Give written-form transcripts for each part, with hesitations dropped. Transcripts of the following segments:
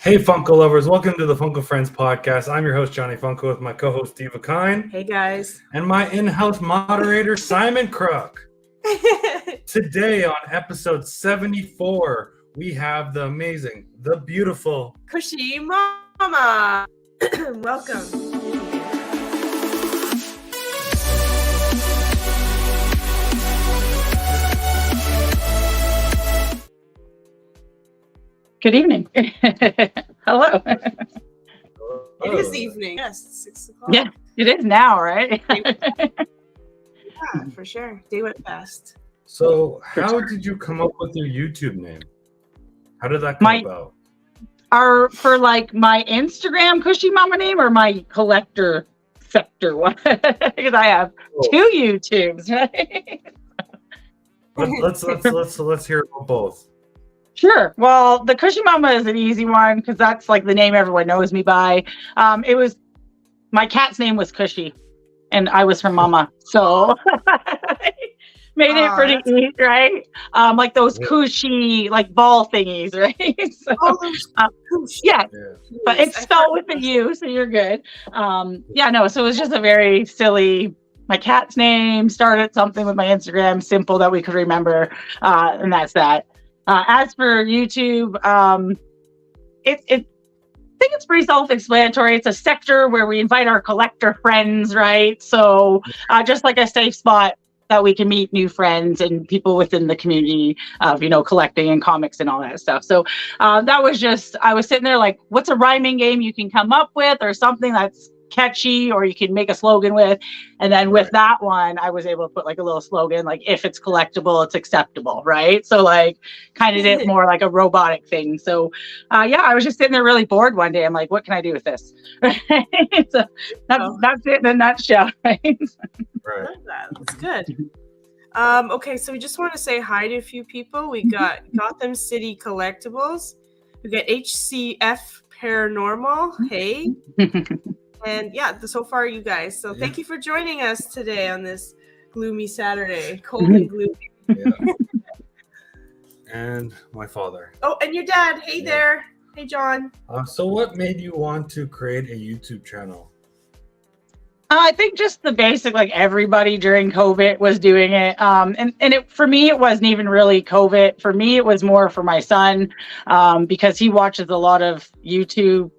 Hey, Funko lovers. Welcome to the Funko Friends podcast. I'm your host, Johnny Funko, with my co-host, Diva Kine. Hey, guys. And my in-house moderator, Simon Crook. Today on episode 74, we have the amazing, the beautiful Kushiemama. Welcome. Good evening. Hello. It is evening. Yes, 6 o'clock. Yeah, it is now, right? Yeah, for sure. Day went fast. So, how did you come up with your YouTube name? How did that come about? For like my Instagram Kushiemama name or my collector sector one? Because I have two YouTubes, right? Let's hear about both. Sure. Well, the Kushiemama is an easy one because that's like the name everyone knows me by. It was my cat's name was Cushy, and I was her mama, so made it pretty easy, right? Like those cushy like ball thingies, right? So, yeah, but it's spelled with a U, so you're good. So it was just a very silly. My cat's name started something with my Instagram, simple that we could remember, and that's that. As for YouTube, I think it's pretty self-explanatory. It's a sector where we invite our collector friends, right? So just like a safe spot that we can meet new friends and people within the community of, collecting and comics and all that stuff. So that was just, I was sitting there like, what's a rhyming game you can come up with or something that's catchy or you can make a slogan with, and then with that one I was able to put like a little slogan like, if it's collectible it's acceptable, right? So like kind of did more like a robotic thing. So I was just sitting there really bored one day. I'm like, what can I do with this? So that's it in a nutshell, right? I love that. That's good. Okay, so we just want to say hi to a few people. We got Gotham City Collectibles, we got HCF Paranormal, hey. And so far you guys. So thank you for joining us today on this gloomy Saturday. Cold and gloomy. Yeah. And my father. Oh, and your dad. Hey there. Hey, John. So what made you want to create a YouTube channel? I think just the basic, like everybody during COVID was doing it. For me, it wasn't even really COVID. For me, it was more for my son, because he watches a lot of YouTube,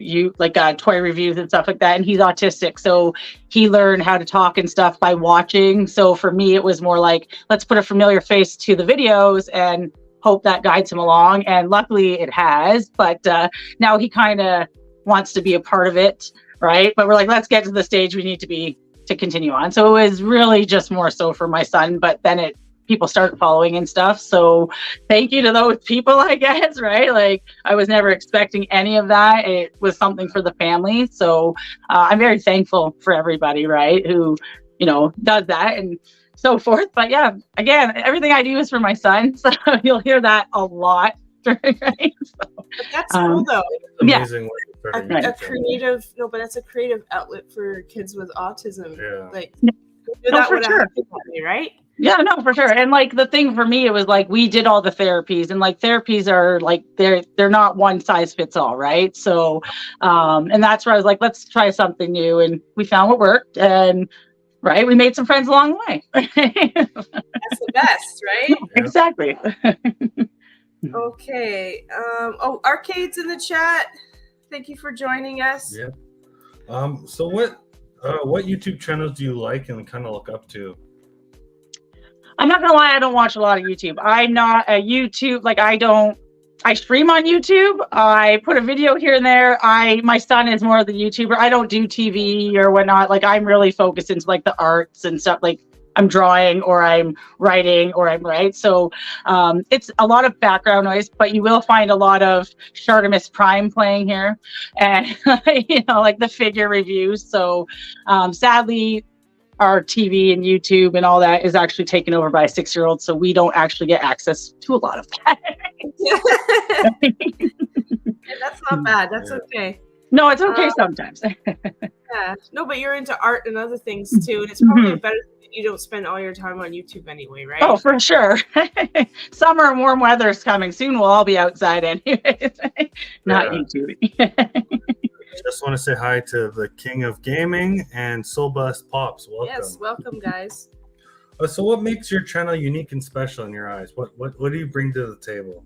toy reviews and stuff like that. And he's autistic. So he learned how to talk and stuff by watching. So for me, it was more like, let's put a familiar face to the videos and hope that guides him along. And luckily it has, but now he kind of wants to be a part of it. Right. But we're like, let's get to the stage we need to continue on. So it was really just more so for my son, but then people start following and stuff. So thank you to those people, I guess. Right. Like I was never expecting any of that. It was something for the family. So I'm very thankful for everybody, right, who, does that and so forth. But yeah, again, everything I do is for my son. So you'll hear that a lot. Right? So, but that's cool though. Amazing. That's a creative outlet for kids with autism. Yeah. Like that would happen, right? Yeah, no, for sure. And like the thing for me, it was like we did all the therapies, and like therapies are like they're not one size fits all, right? So, and that's where I was like, let's try something new, and we found what worked, and we made some friends along the way. That's the best, right? Yeah, exactly. Okay. Arcade's in the chat. Thank you for joining us. Yeah. So what YouTube channels do you like and kind of look up to? I'm not gonna lie, I don't watch a lot of YouTube. I'm not a YouTube, I stream on YouTube. I put a video here and there. My son is more of the YouTuber. I don't do TV or whatnot. Like I'm really focused into like the arts and stuff. Like I'm drawing or I'm writing or I'm right. So it's a lot of background noise, but you will find a lot of Shartimus Prime playing here and, like the figure reviews. So sadly, our TV and YouTube and all that is actually taken over by a 6-year-old. So we don't actually get access to a lot of that. That's not bad. That's okay. No, it's okay sometimes. Yeah. No, but you're into art and other things too. And it's probably a better thing to you don't spend all your time on YouTube anyway, right? Oh, for sure. Summer and warm weather is coming soon. We'll all be outside anyways. Not YouTube. Just want to say hi to the King of Gaming and Soul Blast Pops. Welcome. Yes, welcome, guys. So what makes your channel unique and special in your eyes? What do you bring to the table?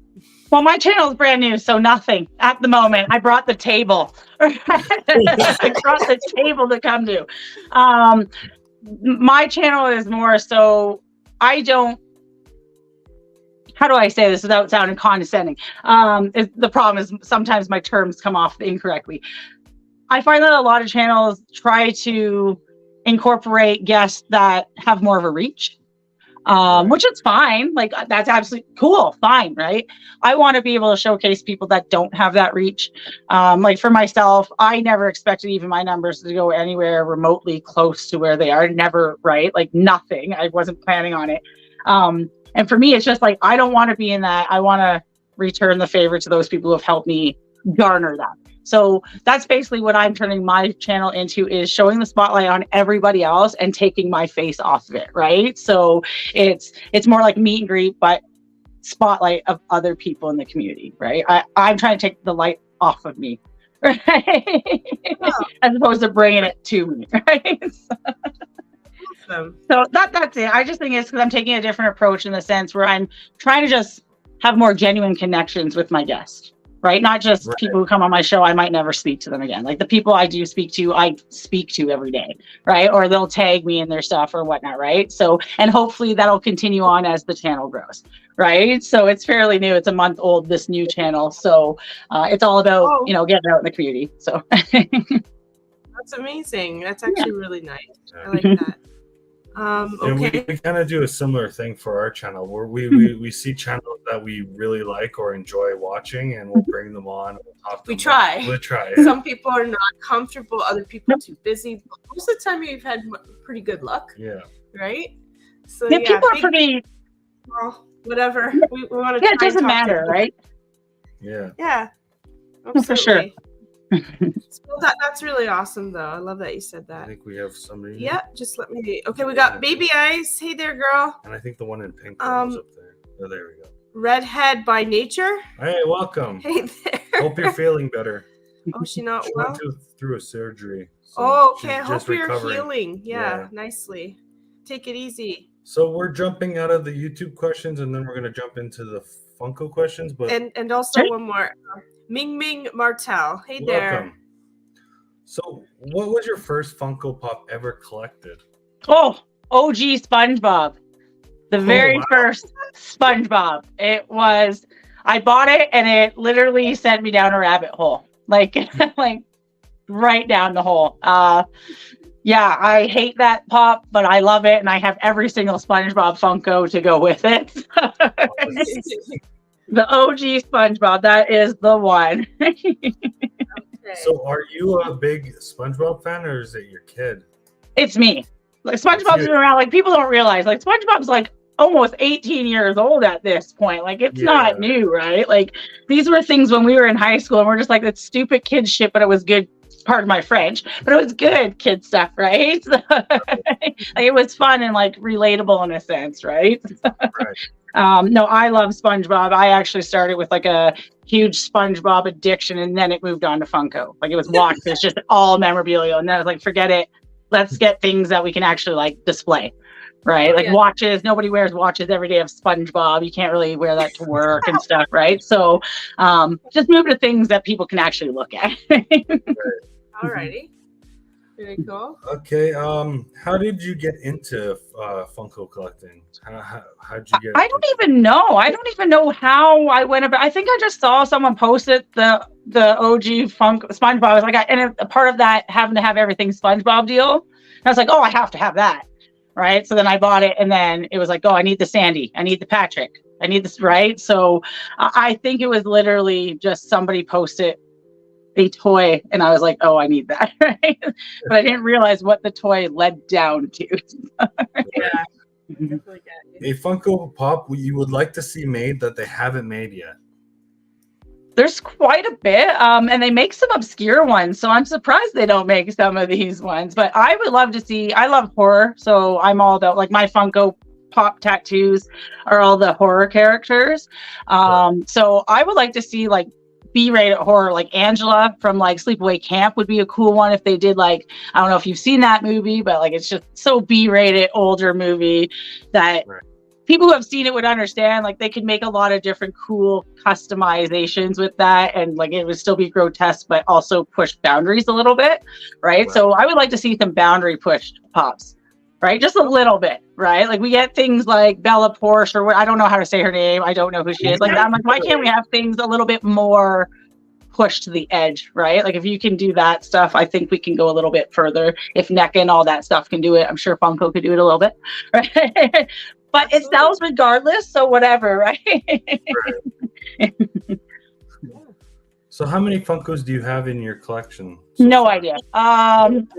Well, my channel is brand new, so nothing at the moment. I brought the table. I brought the table to come to. My channel is more so I don't. How do I say this without sounding condescending? The problem is sometimes my terms come off incorrectly. I find that a lot of channels try to incorporate guests that have more of a reach, which is fine. Like, that's absolutely cool, fine, right? I want to be able to showcase people that don't have that reach. Like for myself, I never expected even my numbers to go anywhere remotely close to where they are. Never, right? Like nothing. I wasn't planning on it. And for me, it's just like, I don't want to be in that. I want to return the favor to those people who have helped me garner that. So that's basically what I'm turning my channel into, is showing the spotlight on everybody else and taking my face off of it, right? So it's more like meet and greet, but spotlight of other people in the community, right? I'm trying to take the light off of me, right? As opposed to bringing it to me, right? So that's it. I just think it's because I'm taking a different approach in the sense where I'm trying to just have more genuine connections with my guests. Right? Not just people who come on my show, I might never speak to them again. Like the people I do speak to, I speak to every day, right? Or they'll tag me in their stuff or whatnot, right? So, and hopefully that'll continue on as the channel grows, right? So it's fairly new. It's a month old, this new channel. So it's all about, getting out in the community. So that's amazing. That's actually really nice. I like that. Okay. We kind of do a similar thing for our channel where we see channels that we really like or enjoy watching, and we'll bring them on. We try. We'll try. Some people are not comfortable. Other people are too busy. But most of the time, you've had pretty good luck. Yeah. Right. So people are pretty. Well, whatever. We want to. Yeah, it doesn't matter, right? Yeah. Yeah. Absolutely. For sure. So that's really awesome, though. I love that you said that. I think we have somebody. Yeah, just let me. Okay, we got Baby Ice. Hey there, girl. And I think the one in pink was up there. Oh, there we go. Redhead by nature. Hey, welcome. Hey there. Hope you're feeling better. Oh, she not She well. went through a surgery. So oh, okay. I she's hope just you're recovering. healing. Yeah, nicely. Take it easy. So we're jumping out of the YouTube questions, and then we're gonna jump into the Funko questions. But and also one more. Ming Ming Martel. Hey there. Welcome. So, what was your first Funko Pop ever collected? Oh, OG SpongeBob. The very first SpongeBob. It was, I bought it and it literally sent me down a rabbit hole. Like right down the hole. Yeah, I hate that pop, but I love it. And I have every single SpongeBob Funko to go with it. The OG SpongeBob, that is the one. So are you a big SpongeBob fan, or is it your kid? It's me. Like SpongeBob's been around, like people don't realize, like SpongeBob's like almost 18 years old at this point. Like it's not new, right? Like these were things when we were in high school and we're just like, that's stupid kid shit, but it was good. Pardon my French, but it was good kid stuff, right? So, like, it was fun and like relatable in a sense, right? No, I love SpongeBob. I actually started with like a huge SpongeBob addiction, and then it moved on to Funko. Like it was watched. It's just all memorabilia, and then I was like, forget it. Let's get things that we can actually like display, right? Like watches. Nobody wears watches every day of SpongeBob. You can't really wear that to work and stuff, right? So, just move to things that people can actually look at. Alrighty. Very cool. Okay. How did you get into Funko collecting? How'd you get? I don't even know. I don't even know how I went about. I think I just saw someone post it. The OG Funko SpongeBob. I was like, and a part of that having to have everything SpongeBob deal. And I was like, oh, I have to have that, right? So then I bought it, and then it was like, oh, I need the Sandy. I need the Patrick. I need this, right? So I think it was literally just somebody posted a toy, and I was like, oh, I need that, right? But I didn't realize what the toy led down to. A Funko Pop you would like to see made that they haven't made yet? There's quite a bit, and they make some obscure ones, so I'm surprised they don't make some of these ones. But I would love to see. I love horror, so I'm all about like my Funko Pop tattoos are all the horror characters. So I would like to see like B-rated horror, like Angela from like Sleepaway Camp would be a cool one if they did like, I don't know if you've seen that movie, but like it's just so B-rated older movie that people who have seen it would understand. Like they could make a lot of different cool customizations with that, and like it would still be grotesque but also push boundaries a little bit, right? So I would like to see some boundary pushed pops, right? Just a little bit, right? Like we get things like Bella Porsche or what, I don't know how to say her name, I don't know who she is. Like I'm like, why can't we have things a little bit more pushed to the edge, right? Like if you can do that stuff, I think we can go a little bit further. If NECA and all that stuff can do it, I'm sure Funko could do it a little bit, right? But it sells regardless, so whatever, right? So how many Funkos do you have in your collection? No idea.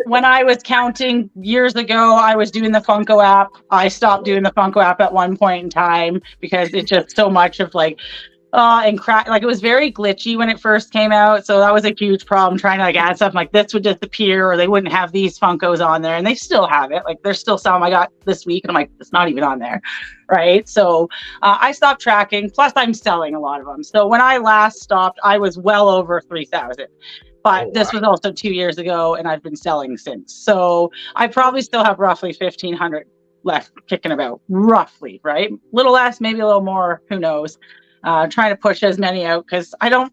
When I was counting years ago, I was doing the Funko app. I stopped doing the Funko app at one point in time because it's just so much of like, and crack. Like it was very glitchy when it first came out, so that was a huge problem trying to like add stuff. Like this would disappear, or they wouldn't have these Funkos on there, and they still have it. Like there's still some I got this week, and I'm like, it's not even on there, right? So I stopped tracking. Plus, I'm selling a lot of them. So when I last stopped, I was well over 3,000. But this was also 2 years ago, and I've been selling since. So I probably still have roughly 1,500 left kicking about, roughly, right? A little less, maybe a little more. Who knows? Trying to push as many out because I don't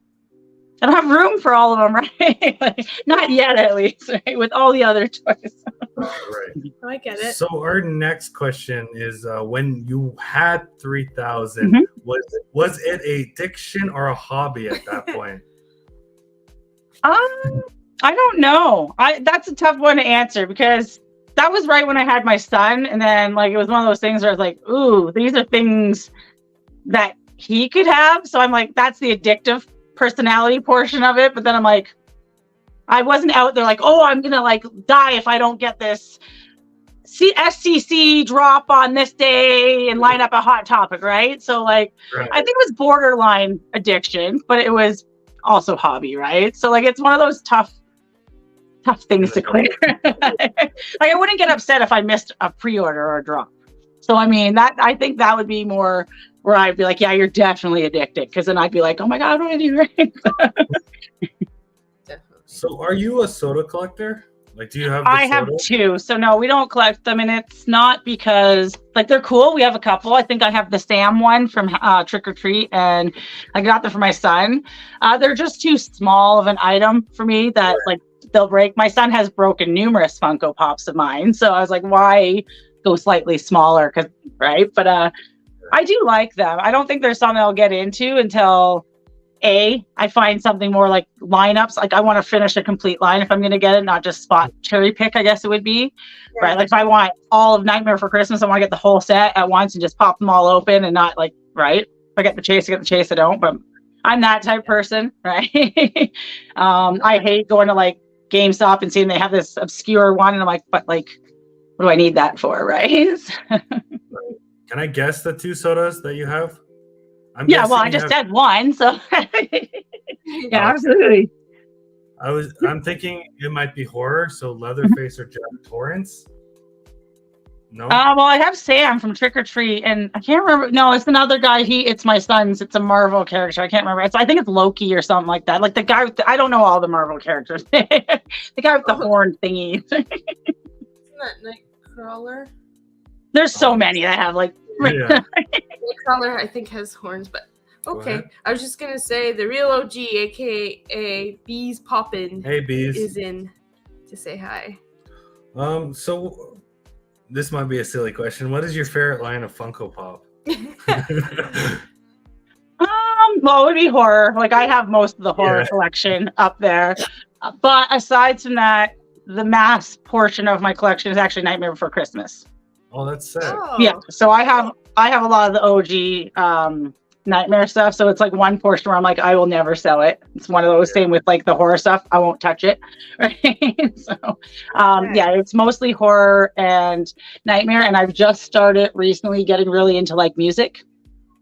have room for all of them, right? Like, not yet, at least, right? With all the other toys. Right. I get it. So our next question is: when you had 3,000, was it a addiction or a hobby at that point? I don't know. That's a tough one to answer because that was right when I had my son, and then like it was one of those things where I was like, "Ooh, these are things that he could have." So I'm like, that's the addictive personality portion of it. But then I'm like, I wasn't out there like, oh, I'm gonna like die if I don't get this SCC drop on this day and line up a Hot Topic, right? So like, I think it was borderline addiction, but it was also hobby, right? So like, it's one of those tough things to clear. Like I wouldn't get upset if I missed a pre-order or a drop. So I mean, I think that would be more where I'd be like, yeah, you're definitely addicted. Because then I'd be like, oh my God, what do I do? Definitely. So are you a soda collector? Like, do you have I have two. So no, we don't collect them. And it's not because like they're cool. We have a couple. I think I have the Sam one from Trick or Treat, and I got them for my son. They're just too small of an item for me that like they'll break. My son has broken numerous Funko Pops of mine. So I was like, why go slightly smaller? Right. But I do like them. I don't think there's something I'll get into until I find something more like lineups. Like I want to finish a complete line if I'm going to get it, not just spot cherry pick, I guess it would be. Yeah. Right. Like if I want all of Nightmare for Christmas, I want to get the whole set at once and just pop them all open and not like, right. If I get the chase, I get the chase. I don't, but I'm that type of person. Right. I hate going to like GameStop and seeing they have this obscure one. And I'm like, but like, what do I need that for? Right. Can I guess the two sodas that you have? Well, I just said one, so yeah, absolutely. I'm thinking it might be horror, so Leatherface or Jack Torrance. No. Well, I have Sam from Trick or Treat, and I can't remember. No, it's another guy. It's my son's. It's a Marvel character. I can't remember. I think it's Loki or something like that. Like the guy with I don't know all the Marvel characters. The guy with the horn thingy. Isn't that Nightcrawler? There's so many that have like. Yeah. Nightcrawler, I think, has horns, but okay. I was just gonna say the real OG, aka Bees Poppin'. Hey, Bees is in to say hi. So this might be a silly question. What is your favorite line of Funko Pop? Well, it would be horror. Like I have most of the horror collection up there, but aside from that, the mass portion of my collection is actually Nightmare Before Christmas. Oh, that's sick. Oh. Yeah, so I have a lot of the OG Nightmare stuff. So it's like one portion where I'm like, I will never sell it. It's one of those. Same with like the horror stuff. I won't touch it. Right. So it's mostly horror and Nightmare. And I've just started recently getting really into like music.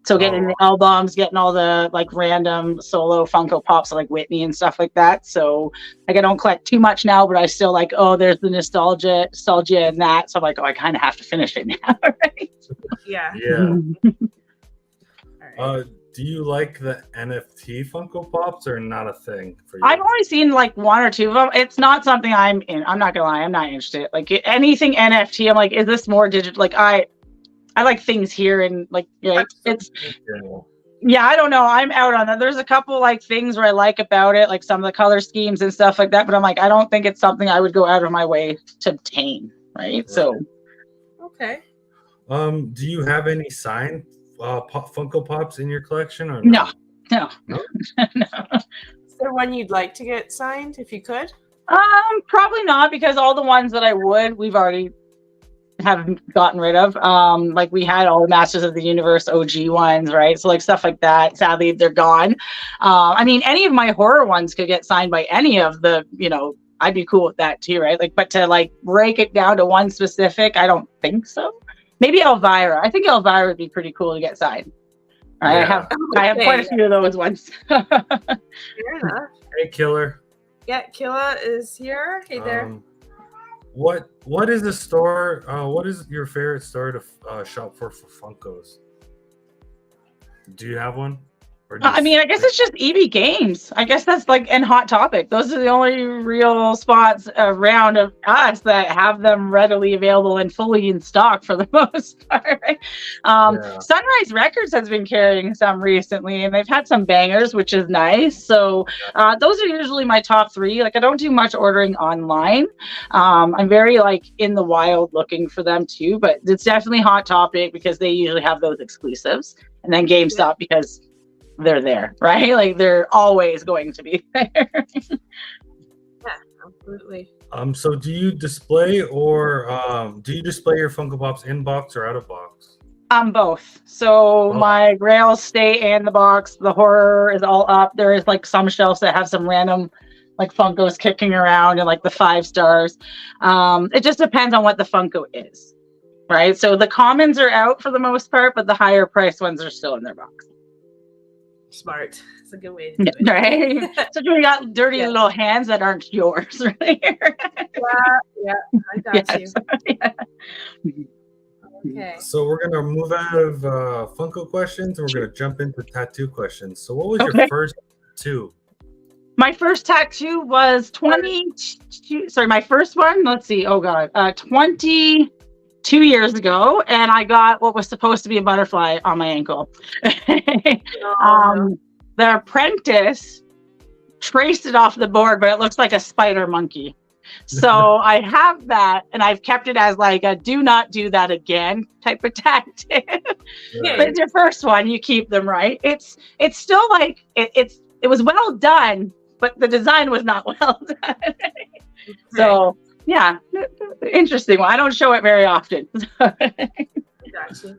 So getting the albums, getting all the like random solo Funko Pops like Whitney and stuff like that. So like I don't collect too much now, but I still like, oh, there's the nostalgia and that. So I'm like, oh, I kind of have to finish it now, right? Yeah. Yeah. All right. Do you like the NFT Funko Pops or not a thing for you? I've only seen like one or two of them. It's not something I'm in. I'm not gonna lie, I'm not interested. Like anything NFT, I'm like, is this more digital? Like I like things here and like it's I don't know. I'm out on that. There's a couple like things where I like about it, like some of the color schemes and stuff like that. But I'm like, I don't think it's something I would go out of my way to obtain. Right. So. Okay. Do you have any signed Funko Pops in your collection or no? No. No. Is there one you'd like to get signed if you could? Probably not, because all the ones that I would, we've already have gotten rid of. Like we had all the Masters of the Universe OG ones, right? So like stuff like that, sadly they're gone. I mean, any of my horror ones could get signed by any of the, I'd be cool with that too, right? Like, but to like break it down to one specific, I don't think so. Maybe Elvira. I think Elvira would be pretty cool to get signed. Right? Yeah. I have quite a few of those ones. Fair enough. Hey, Killer. Yeah, Killa is here. Hey there. What is the store? What is your favorite store to shop for Funkos? Do you have one? I mean, I guess it's just EB Games. I guess that's like in Hot Topic. Those are the only real spots around of us that have them readily available and fully in stock for the most part. Right? Sunrise Records has been carrying some recently, and they've had some bangers, which is nice. So those are usually my top three. Like I don't do much ordering online. I'm very like in the wild looking for them too, but it's definitely Hot Topic because they usually have those exclusives, and then GameStop because they're there, right? Like they're always going to be there. Yeah, absolutely. So do you display or do you display your Funko Pops in box or out of box? Both. So my Grails stay in the box. The horror is all up. There is like some shelves that have some random like Funkos kicking around and like the 5 stars. It just depends on what the Funko is, right? So the commons are out for the most part, but the higher price ones are still in their box. Smart. It's a good way to do it. Right? So you got dirty little hands that aren't yours, right? Yeah, I got you. Yeah. Okay. So we're gonna move out of Funko questions and we're gonna jump into tattoo questions. So what was your first tattoo? My first tattoo was 22. Sorry, my first one. Let's see. Oh God, 22 years ago, and I got what was supposed to be a butterfly on my ankle. The apprentice traced it off the board, but it looks like a spider monkey. So I have that, and I've kept it as like a "do not do that again" type of tattoo. Yeah. But it's your first one, you keep them, right? It's still like it was well done, but the design was not well done. So yeah, interesting one. I don't show it very often. Gotcha.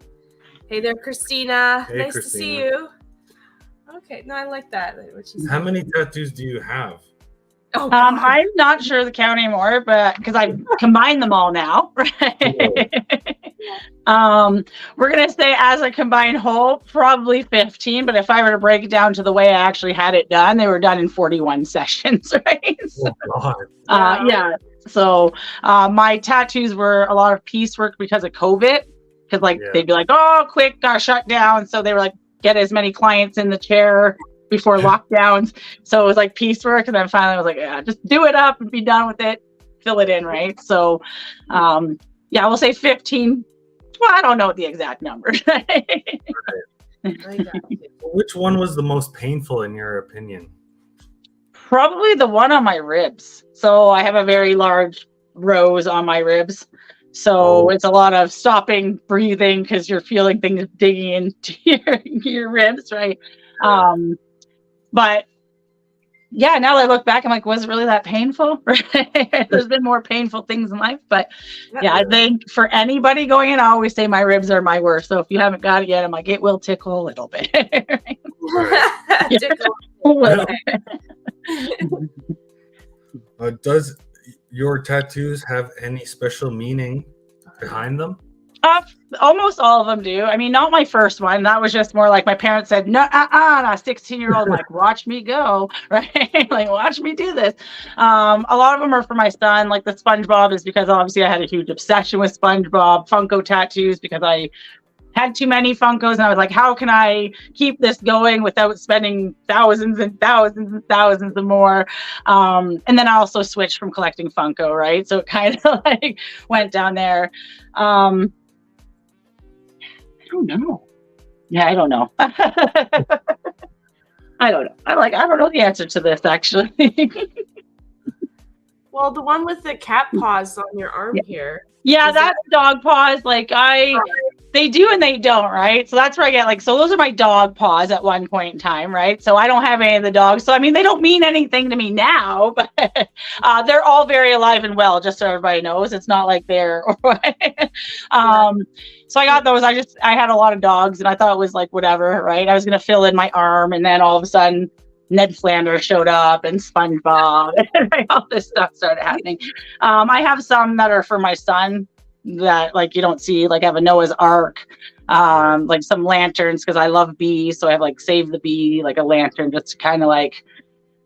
Hey there, Christina. Hey, nice Christina. to see you. Okay, no, I like that. How many tattoos do you have? Oh, God. I'm not sure the count anymore, but because I've combined them all now. Right? We're gonna say as a combined whole, probably 15. But if I were to break it down to the way I actually had it done, they were done in 41 sessions, right? So, Oh God. yeah. So my tattoos were a lot of piecework because of COVID. Because they'd be like, oh, quick, got shut down. So they were like, get as many clients in the chair before lockdowns. So it was like piecework. And then finally I was like, yeah, just do it up and be done with it. Fill it in, right? So we'll say 15. Well, I don't know the exact number. Which one was the most painful in your opinion? Probably the one on my ribs. So I have a very large rose on my ribs. So it's a lot of stopping breathing because you're feeling things digging into your ribs, right? But yeah, now that I look back, I'm like, was it really that painful? There's been more painful things in life, but yeah, I think for anybody going in, I always say my ribs are my worst. So if you haven't got it yet, I'm like, it will tickle a little bit. Does your tattoos have any special meaning behind them? almost all of them do. I mean, not my first one. That was just more like my parents said, no, and a 16-year-old, like, watch me go, right? Like, watch me do this. A lot of them are for my son. Like the SpongeBob is because obviously I had a huge obsession with SpongeBob. Funko tattoos because I had too many Funkos and I was like, how can I keep this going without spending thousands and thousands and thousands and more? And then I also switched from collecting Funko, right? So it kind of like went down there. I don't know. Yeah, I don't know. I don't know. I don't know the answer to this actually. Well, the one with the cat paws on your arm here. Yeah, that's dog paws. Like they do and they don't, right? So that's where I get like, so those are my dog paws at one point in time, right? So I don't have any of the dogs. So I mean, they don't mean anything to me now, but they're all very alive and well, just so everybody knows. It's not like they're so I got those. I had a lot of dogs and I thought it was like whatever, right? I was gonna fill in my arm and then all of a sudden Ned Flanders showed up and SpongeBob and all this stuff started happening. I have some that are for my son that like you don't see, like I have a Noah's Ark, like some lanterns because I love bees. So I have like Save the Bee, like a lantern just kind of like,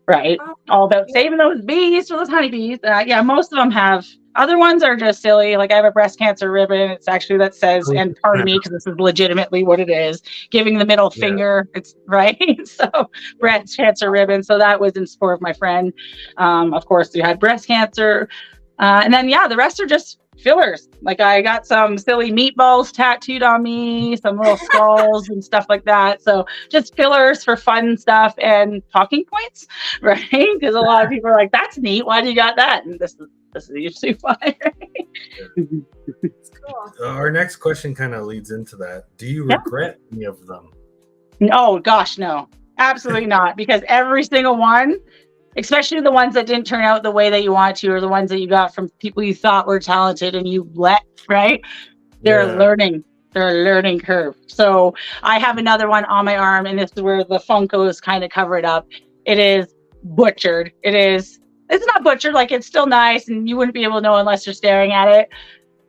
right, all about saving those bees for those honeybees. Yeah, most of them have. Other ones are just silly. Like I have a breast cancer ribbon. It's actually that says, and pardon me, because this is legitimately what it is, giving the middle finger. It's right. So breast cancer ribbon. So that was in support of my friend. Of course, we had breast cancer. And then, the rest are just fillers. Like I got some silly meatballs tattooed on me, some little skulls and stuff like that. So just fillers for fun stuff and talking points, right? Because a lot of people are like, that's neat. Why do you got that? And this is usually why. Cool. Our next question kind of leads into that. Do you regret any of them? Oh gosh, no, absolutely not. Because every single one, especially the ones that didn't turn out the way that you want to, or the ones that you got from people you thought were talented and you let, right? They're learning. They're a learning curve. So I have another one on my arm, and this is where the Funkos kind of cover it up. It is butchered. It's not butchered, like it's still nice, and you wouldn't be able to know unless you're staring at it.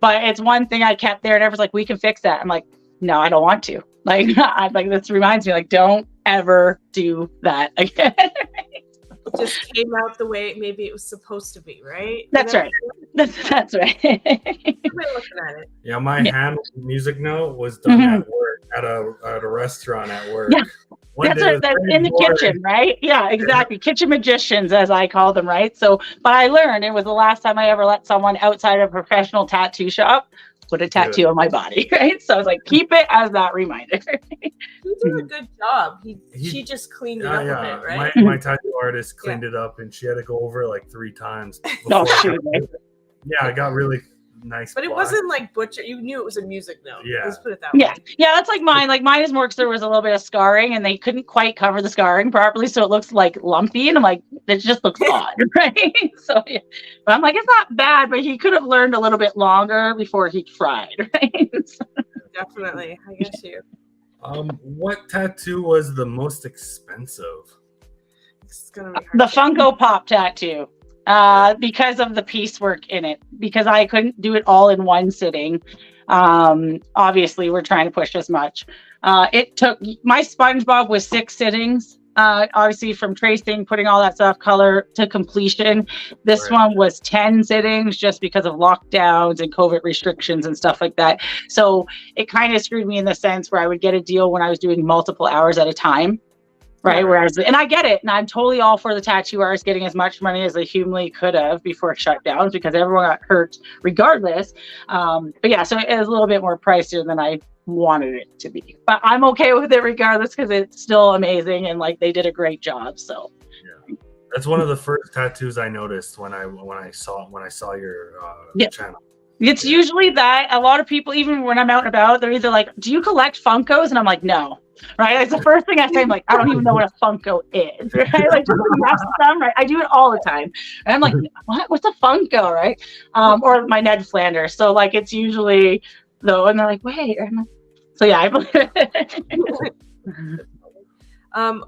But it's one thing I kept there, and everyone's like, we can fix that. I'm like, no, I don't want to. Like, this reminds me, like, don't ever do that again. It just came out the way maybe it was supposed to be, right? That's right. That's right. Looking at it. Yeah, my hand music note was done at work, at a restaurant at work. Yeah. That's right. That's in the kitchen, right? Yeah, exactly. Kitchen magicians, as I call them, right? So, but I learned it was the last time I ever let someone outside of a professional tattoo shop put a tattoo on my body, right? So I was like, keep it as that reminder. He did a good job. She just cleaned it up a bit, right? My tattoo artist cleaned it up, and she had to go over it like 3 times. I got really nice. But it wasn't like butcher. You knew it was a music note. Yeah. Let's put it that way. Yeah, that's like mine. Like mine is more because there was a little bit of scarring, and they couldn't quite cover the scarring properly, so it looks like lumpy. And I'm like, it just looks odd, right? So yeah, but I'm like, it's not bad, but he could have learned a little bit longer before he tried, right? Definitely, I guess you. What tattoo was the most expensive? It's gonna be hard the Funko Pop tattoo. Because of the piecework in it, because I couldn't do it all in one sitting. Obviously, we're trying to push as much. It took my SpongeBob was 6 sittings. Obviously, from tracing, putting all that stuff, color to completion. This one was 10 sittings, just because of lockdowns and COVID restrictions and stuff like that. So it kind of screwed me in the sense where I would get a deal when I was doing multiple hours at a time. Right. Whereas, and I get it. And I'm totally all for the tattoo artist getting as much money as they humanly could have before it shut down, because everyone got hurt regardless. But yeah, so it is a little bit more pricier than I wanted it to be. But I'm okay with it regardless, because it's still amazing. And like they did a great job. So yeah, that's one of the first tattoos I noticed when I saw your channel. It's usually that a lot of people, even when I'm out and about, they're either like, do you collect Funkos? And I'm like, no. Right? It's the first thing I say. I'm like, I don't even know what a Funko is. Right? Like, just them, right? I do it all the time. And I'm like, what? What's a Funko? Right? Or my Ned Flanders. So like, it's usually though, and they're like, wait. So yeah,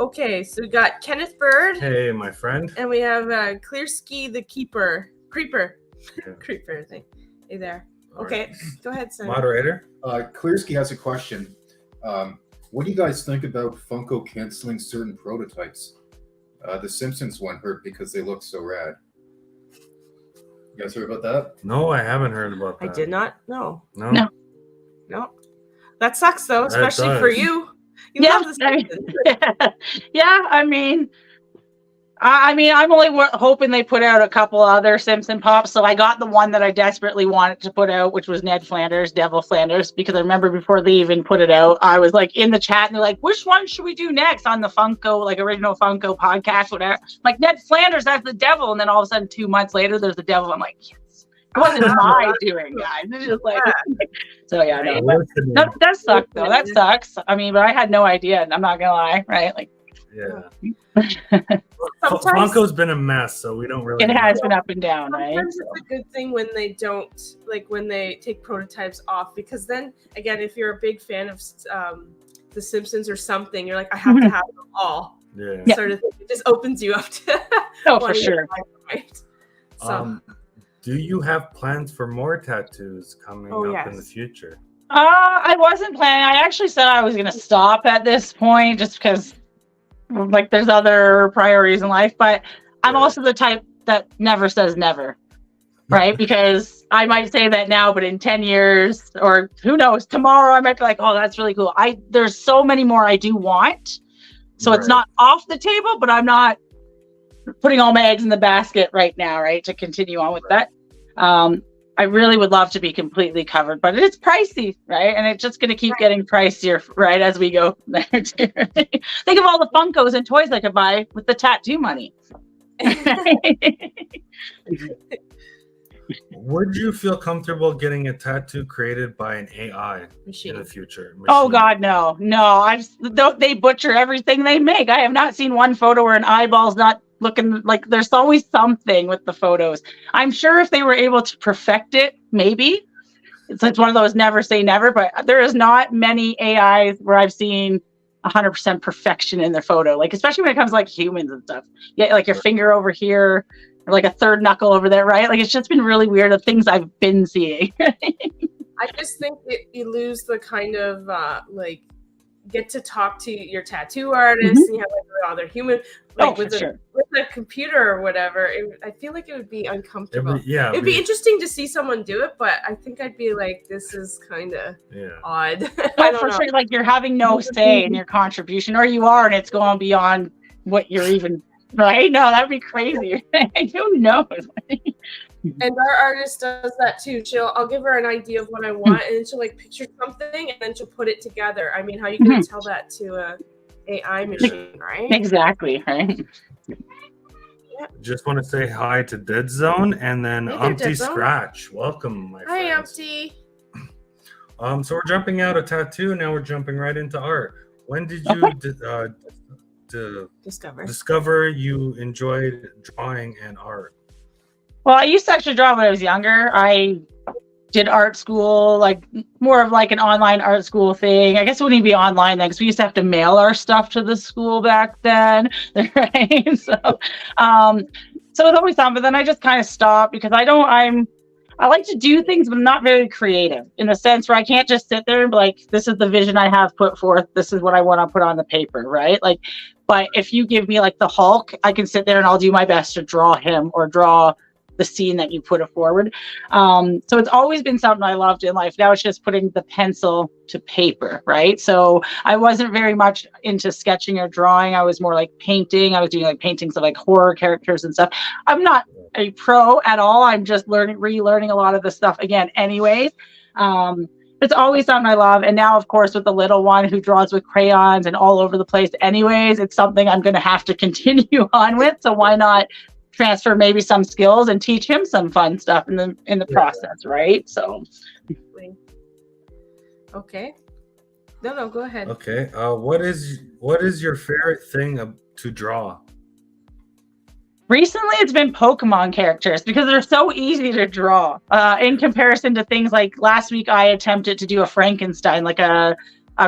okay, so we got Kenneth Bird. Hey, my friend. And we have Clearski the Creeper. Yeah. Creeper, I think. Hey there. Okay, go ahead, Sam. Moderator. Klearsky has a question. What do you guys think about Funko canceling certain prototypes? The Simpsons one hurt because they look so rad. You guys heard about that? No, I haven't heard about that. I did not know. No. No. That sucks though, That especially for does. you. You Yeah, love the Simpsons. yeah. I mean, I'm only hoping they put out a couple other Simpson pops. So I got the one that I desperately wanted to put out, which was Ned Flanders, Devil Flanders, because I remember before they even put it out, I was like in the chat and they're like, which one should we do next on the Funko, like original Funko podcast, whatever. I'm like, Ned Flanders as the devil. And then all of a sudden, 2 months later, there's the devil. I'm like, yes. It wasn't my doing, guys. It's just like, so yeah, no, that sucks though. That sucks. I mean, but I had no idea. And I'm not going to lie, right? Like, yeah. Funko's been a mess, so we don't really. It has been up and down, right? Sometimes it's a good thing when they don't, like when they take prototypes off, because then again, if you're a big fan of The Simpsons or something, you're like, I have to have them all. Yeah. Sort of thing. It just opens you up to. Oh, for sure. Right. So. Do you have plans for more tattoos coming up in the future? I wasn't planning. I actually said I was going to stop at this point just because like there's other priorities in life, but I'm also the type that never says never, right? Because I might say that now, but in 10 years or who knows, tomorrow I might be like, oh, that's really cool. There's so many more I do want. So it's not off the table, but I'm not putting all my eggs in the basket right now, right? To continue on with that. I really would love to be completely covered, but it's pricey, right? And it's just going to keep getting pricier, right, as we go there too. Think of all the Funkos and toys I could buy with the tattoo money. Would you feel comfortable getting a tattoo created by an AI in the future? Oh God, no. They butcher everything they make. I have not seen one photo where an eyeball's not looking like. There's always something with the photos. I'm sure if they were able to perfect it, maybe. It's one of those never say never, but there is not many AIs where I've seen 100% perfection in their photo. Like, especially when it comes to like humans and stuff. Yeah, like your finger over here, or like a third knuckle over there, right? Like, it's just been really weird, the things I've been seeing. I just think that you lose the kind of like get to talk to your tattoo artist and you have like other human, like with a computer or whatever. I feel like it would be uncomfortable. It'd be interesting to see someone do it, but I think I'd be like, this is kind of odd. Oh, for sure. Like, you're having no say in your contribution, or you are, and it's going beyond what you're even. Right? No, that'd be crazy. Who knows? And our artist does that too. I'll give her an idea of what I want, and then she'll like picture something, and then she'll put it together. I mean, how are you going to tell that to a AI machine, right? Exactly, right? Just want to say hi to Dead Zone and then Umpty Scratch. Welcome, my friends. Hi, Umpty. So we're jumping out of tattoo, now we're jumping right into art. When did you discover you enjoyed drawing and art? Well, I used to actually draw when I was younger. I did art school, like more of like an online art school thing. I guess it wouldn't even be online then, because we used to have to mail our stuff to the school back then, right? So it's always something. But then I just kind of stopped because I like to do things, but I'm not very creative in the sense where I can't just sit there and be like, this is the vision I have put forth. This is what I want to put on the paper, right? Like, but if you give me like the Hulk, I can sit there and I'll do my best to draw him or draw the scene that you put it forward. So it's always been something I loved in life. Now it's just putting the pencil to paper, right? So I wasn't very much into sketching or drawing. I was more like painting. I was doing like paintings of like horror characters and stuff. I'm not a pro at all. I'm just relearning a lot of the stuff again anyways. It's always something I love. And now, of course, with the little one who draws with crayons and all over the place anyways, it's something I'm going to have to continue on with. So why not transfer maybe some skills and teach him some fun stuff in the process, right? So okay. No, go ahead. Okay. What is your favorite thing to draw? Recently, it's been Pokemon characters because they're so easy to draw in comparison to things like last week I attempted to do a Frankenstein, like a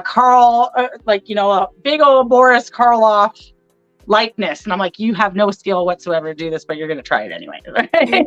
Carl, a big old Boris Karloff likeness. And I'm like, you have no skill whatsoever to do this, but you're going to try it anyway. Right?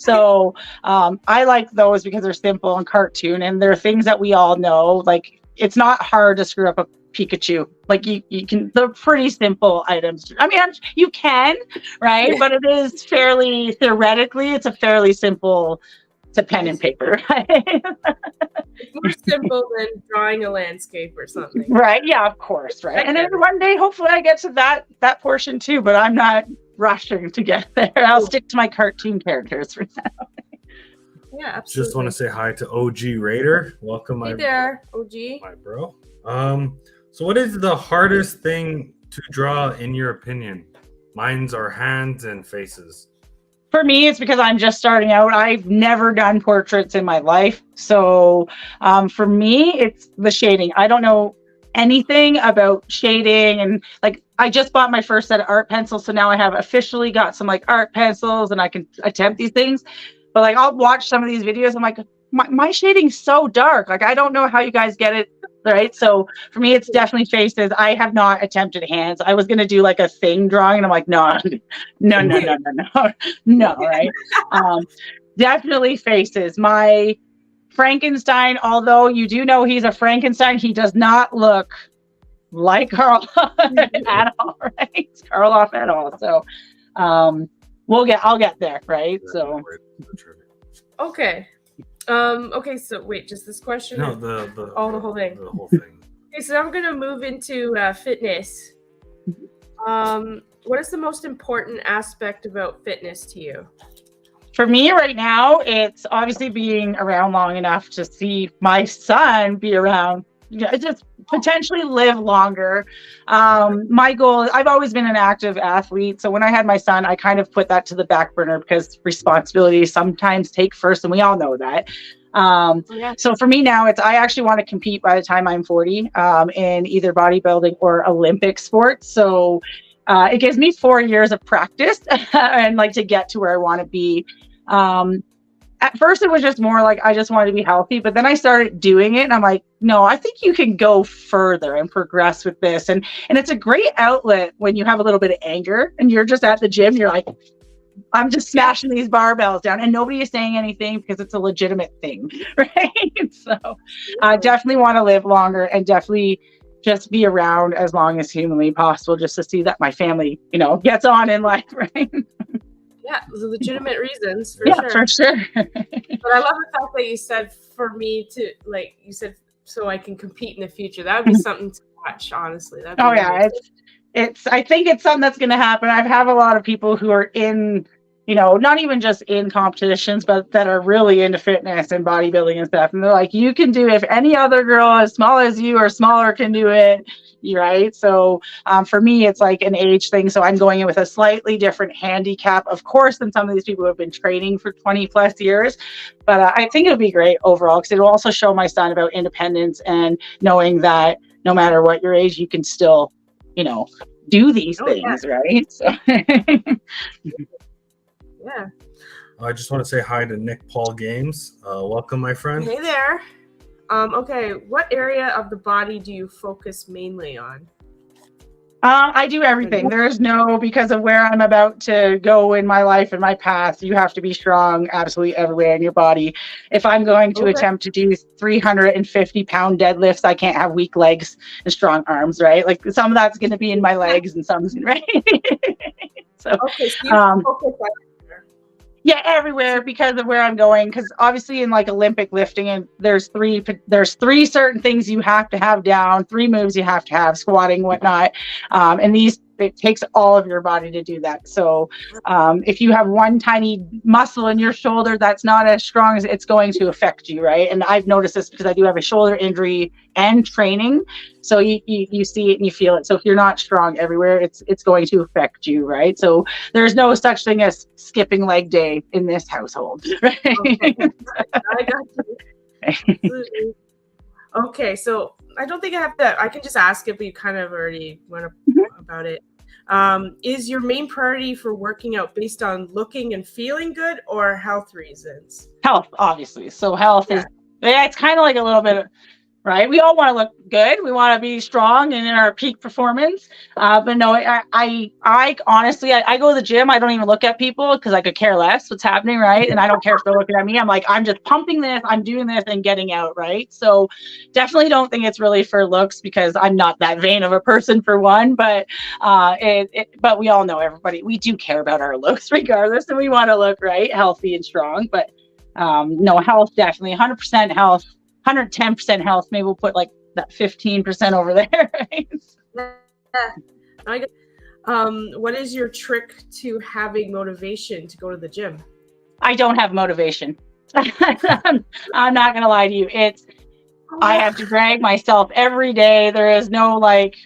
So I like those because they're simple and cartoon, and they're things that we all know. Like, it's not hard to screw up a Pikachu. Like, you can, they're pretty simple items. I mean, you can, right? But it is fairly, theoretically, it's a fairly simple, it's a pen and paper, right? It's more simple than drawing a landscape or something. Right. Yeah, of course. Right. And then one day, hopefully I get to that portion too, but I'm not rushing to get there. I'll stick to my cartoon characters for now. Yeah, absolutely. Just want to say hi to OG Raider. Welcome, Hey there, OG. My bro. So what is the hardest thing to draw in your opinion? Mine's are hands and faces. For me, it's because I'm just starting out. I've never done portraits in my life. So for me, it's the shading. I don't know anything about shading, and like, I just bought my first set of art pencils. So now I have officially got some like art pencils and I can attempt these things. But like, I'll watch some of these videos. I'm like, my shading's so dark. Like, I don't know how you guys get it. Right. So for me, it's definitely faces. I have not attempted hands. I was going to do like a thing drawing, and I'm like, no. Right. Definitely faces. My Frankenstein, although you do know he's a Frankenstein, he does not look like Karloff at all. Right. Karloff at all. So I'll get there. Right. So. Okay. Okay, so wait, just this question? No, the whole thing. The whole thing. Okay, so I'm gonna move into fitness. What is the most important aspect about fitness to you? For me right now, it's obviously being around long enough to see my son be around, just potentially live longer. My goal, I've always been an active athlete. So when I had my son, I kind of put that to the back burner because responsibilities sometimes take first, and we all know that. So for me now, I actually want to compete by the time I'm 40 in either bodybuilding or Olympic sports. So it gives me 4 years of practice and like to get to where I want to be. At first it was just more like I just wanted to be healthy, but then I started doing it and I'm like, no, I think you can go further and progress with this. And it's a great outlet when you have a little bit of anger and you're just at the gym, you're like, I'm just smashing these barbells down, and nobody is saying anything because it's a legitimate thing, right? So I definitely want to live longer and definitely just be around as long as humanly possible, just to see that my family, gets on in life, right? Yeah, the legitimate reasons, for sure. But I love the fact that you said for me to, like, you said, so I can compete in the future. That would be something to watch, honestly. That'd be I think it's something that's going to happen. I have a lot of people who are in, not even just in competitions, but that are really into fitness and bodybuilding and stuff. And they're like, you can do it. If any other girl as small as you or smaller can do it, right? So for me, it's like an age thing. So I'm going in with a slightly different handicap, of course, than some of these people who have been training for 20 plus years. But I think it'll be great overall, because it'll also show my son about independence and knowing that no matter what your age, you can still, do these things, right? So. Yeah. I just want to say hi to Nick Paul Games. Welcome, my friend. Hey there. Okay, what area of the body do you focus mainly on? I do everything. There's because of where I'm about to go in my life and my path, you have to be strong absolutely everywhere in your body. If I'm going to attempt to do 350-pound deadlifts, I can't have weak legs and strong arms, right? Like, some of that's going to be in my legs and some's right. So you focus on yeah, everywhere because of where I'm going. Because obviously in like Olympic lifting, and there's three certain things you have to have down, 3 moves you have to have, squatting, whatnot. And it takes all of your body to do that. So if you have one tiny muscle in your shoulder that's not as strong, as it's going to affect you, right? And I've noticed this because I do have a shoulder injury and training. So you see it and you feel it. So if you're not strong everywhere, it's going to affect you, right? So there's no such thing as skipping leg day in this household, right? Okay. I got you. Absolutely. Okay, so I don't think I have to. I can just ask it, but you kind of already went about it. Is your main priority for working out based on looking and feeling good, or health reasons? Health, obviously. So health is, it's kind of like a little bit of, right? We all want to look good. We want to be strong and in our peak performance. But no, I honestly, I go to the gym. I don't even look at people because I could care less what's happening, right? And I don't care if they're looking at me. I'm like, I'm just pumping this, I'm doing this and getting out, right? So definitely don't think it's really for looks because I'm not that vain of a person for one. But but we all know everybody. We do care about our looks regardless, and we want to look right, healthy and strong. But no, health definitely 100% health. 110% health. Maybe we'll put like that 15% over there. Right? What is your trick to having motivation to go to the gym? I don't have motivation. I'm not gonna lie to you. I have to drag myself every day. There is no right.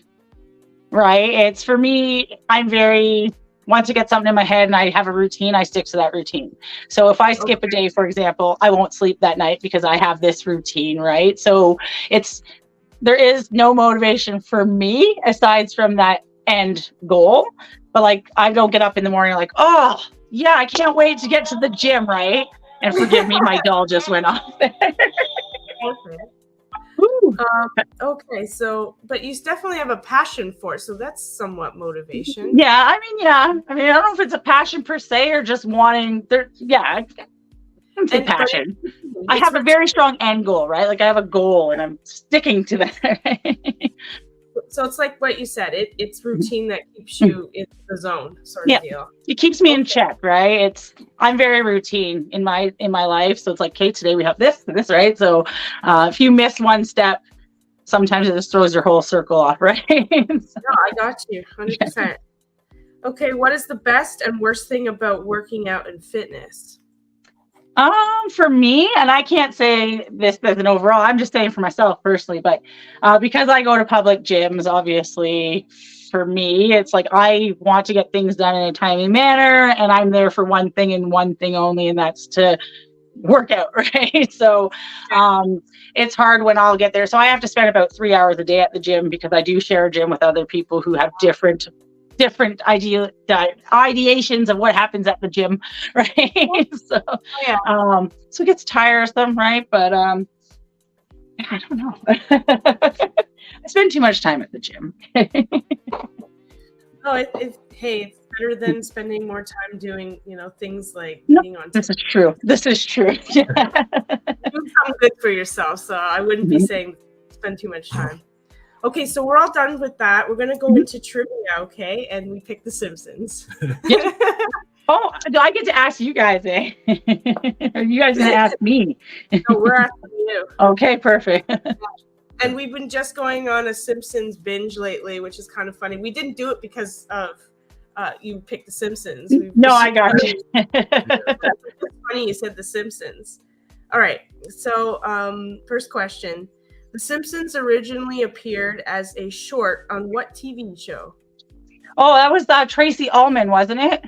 It's for me. Once I get something in my head and I have a routine, I stick to that routine. So if I skip a day, for example, I won't sleep that night because I have this routine, right? So there is no motivation for me aside from that end goal. But I don't get up in the morning oh yeah, I can't wait to get to the gym, right? And forgive me, my doll just went off. Okay, so but you definitely have a passion for it, so that's somewhat motivation. Yeah, I mean, I don't know if it's a passion per se or just wanting there. Yeah, it's a passion. I have a very strong end goal, right? I have a goal and I'm sticking to that. So it's like what you said, it's routine that keeps you in the zone, sort of deal. It keeps me in check, right? I'm very routine in my life, so it's okay, today we have this, right? So if you miss one step, sometimes it just throws your whole circle off, right? No, I got you, 100%. Okay, what is the best and worst thing about working out and fitness? For me, and I can't say this as an overall, I'm just saying for myself personally, but because I go to public gyms, obviously, for me, it's I want to get things done in a timely manner, and I'm there for one thing and one thing only, and that's to work out, right? So it's hard when I'll get there. So I have to spend about 3 hours a day at the gym because I do share a gym with other people who have different ideations of what happens at the gym, right? So so it gets tiresome, right? But I don't know. I spend too much time at the gym. It's better than spending more time doing things like being on This is true. You become good for yourself, so I wouldn't be saying spend too much time. Okay, so we're all done with that. We're going to go into trivia, okay? And we picked The Simpsons. Oh, do I get to ask you guys, eh? Are you guys going to ask me? No, we're asking you. Okay, perfect. And we've been just going on a Simpsons binge lately, which is kind of funny. We didn't do it because of you picked The Simpsons. I got you. It's funny you said The Simpsons. All right, so first question. The Simpsons originally appeared as a short on what TV show? Oh, that was Tracy Ullman, wasn't it?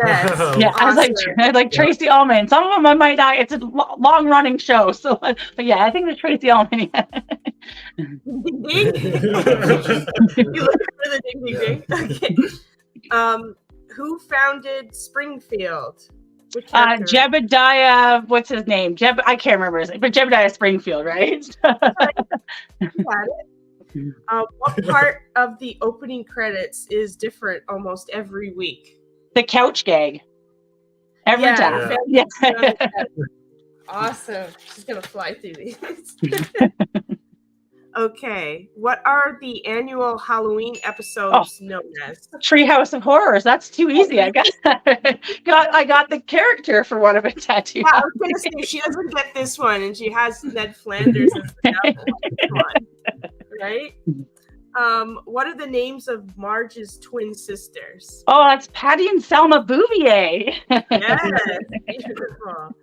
Yes. Yeah, awesome. I was like Tracy Ullman. Some of them I might die. It's a long-running show, so but yeah, I think it was Tracy Ullman. Ding ding. You looking for the ding ding ding? Okay. Who founded Springfield? Jebediah, what's his name? I can't remember his name, but Jebediah Springfield, right? Got it. What part of the opening credits is different almost every week? The couch gag. Every time. Yeah. Awesome. She's gonna fly through these. Okay. What are the annual Halloween episodes known as? Treehouse of Horrors. That's too easy. I got the character for one of it tattooed. Yeah, I was gonna say she doesn't get this one, and she has Ned Flanders as the one, right? What are the names of Marge's twin sisters? Oh, that's Patty and Selma Bouvier. Yes, beautiful.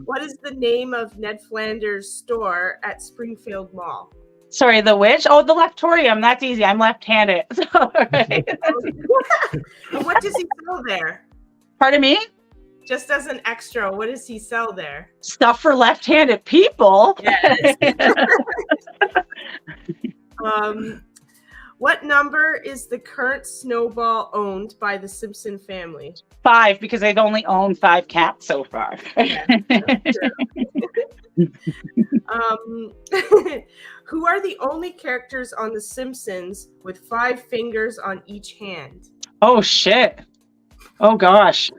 What is the name of Ned Flanders' store at Springfield Mall? Sorry, the which? Oh, the Leftorium. That's easy. I'm left-handed. So, right. What does he sell there? Pardon me? Just as an extra, what does he sell there? Stuff for left-handed people. Yes. What number is the current Snowball owned by the Simpson family? 5, because they've only owned 5 cats so far. Yeah, Who are the only characters on The Simpsons with 5 fingers on each hand? Oh shit. Oh gosh.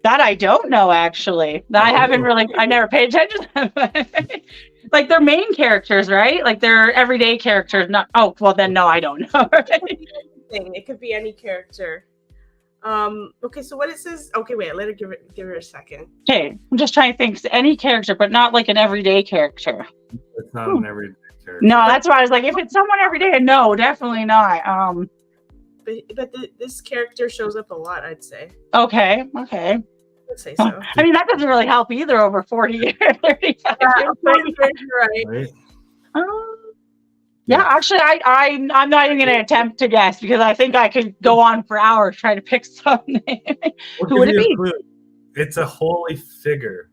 That I don't know actually. I haven't really. I never paid attention to them. Like they're main characters, right? Like they're everyday characters. Not. Oh well, then no, I don't know. It could be any character. Okay, so what it says. Okay, wait. Let her give her a second. Okay, I'm just trying to think. Any character, but not like an everyday character. It's not an everyday character. No, that's why I was like, if it's someone everyday, no, definitely not. But this character shows up a lot, I'd say. Okay. I'd say so. I mean, that doesn't really help either over 40 years, 35 years. Right. Yeah, actually, I'm not even going to attempt to guess because I think I could go on for hours trying to pick something. Who would it be? It's a holy figure.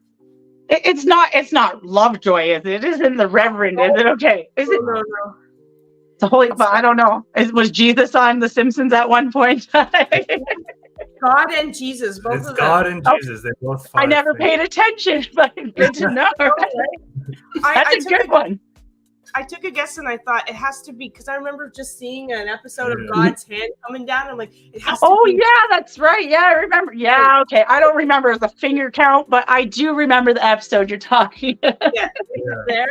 It's not Lovejoy, is it? It isn't the Reverend, is it? Okay. Is it? No. It's a holy, but I don't know. Was Jesus on The Simpsons at one point? God and Jesus, both it's of God them. and Jesus. They both. I never paid attention, but good to know. That's a good one. I took a guess and I thought it has to be because I remember just seeing an episode of God's hand coming down. I'm like, it has to be. Oh yeah, that's right. Yeah, I remember. Yeah, okay. I don't remember the finger count, but I do remember the episode you're talking. Yeah. There.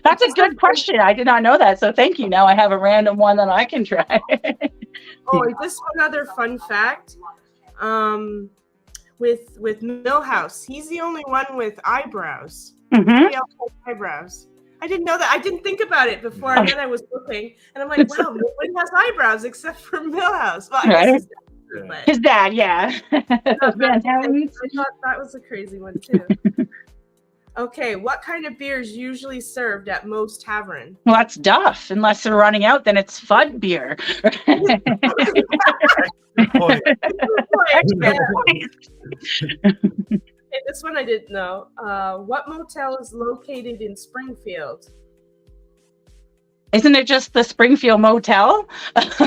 That's a good question. I did not know that, so thank you. Now I have a random one that I can try. This one other fun fact. With Milhouse, he's the only one with eyebrows. Nobody else has eyebrows. I didn't know that. I didn't think about it before, and then I was looking, and I'm like, wow, nobody has eyebrows except for Milhouse. Well, right. But his dad, yeah. I thought that was a crazy one too. Okay, what kind of beer is usually served at most taverns? Well, that's Duff. Unless they're running out, then it's Fud beer. Okay, this one I didn't know. What motel is located in Springfield? Isn't it just the Springfield Motel? Like,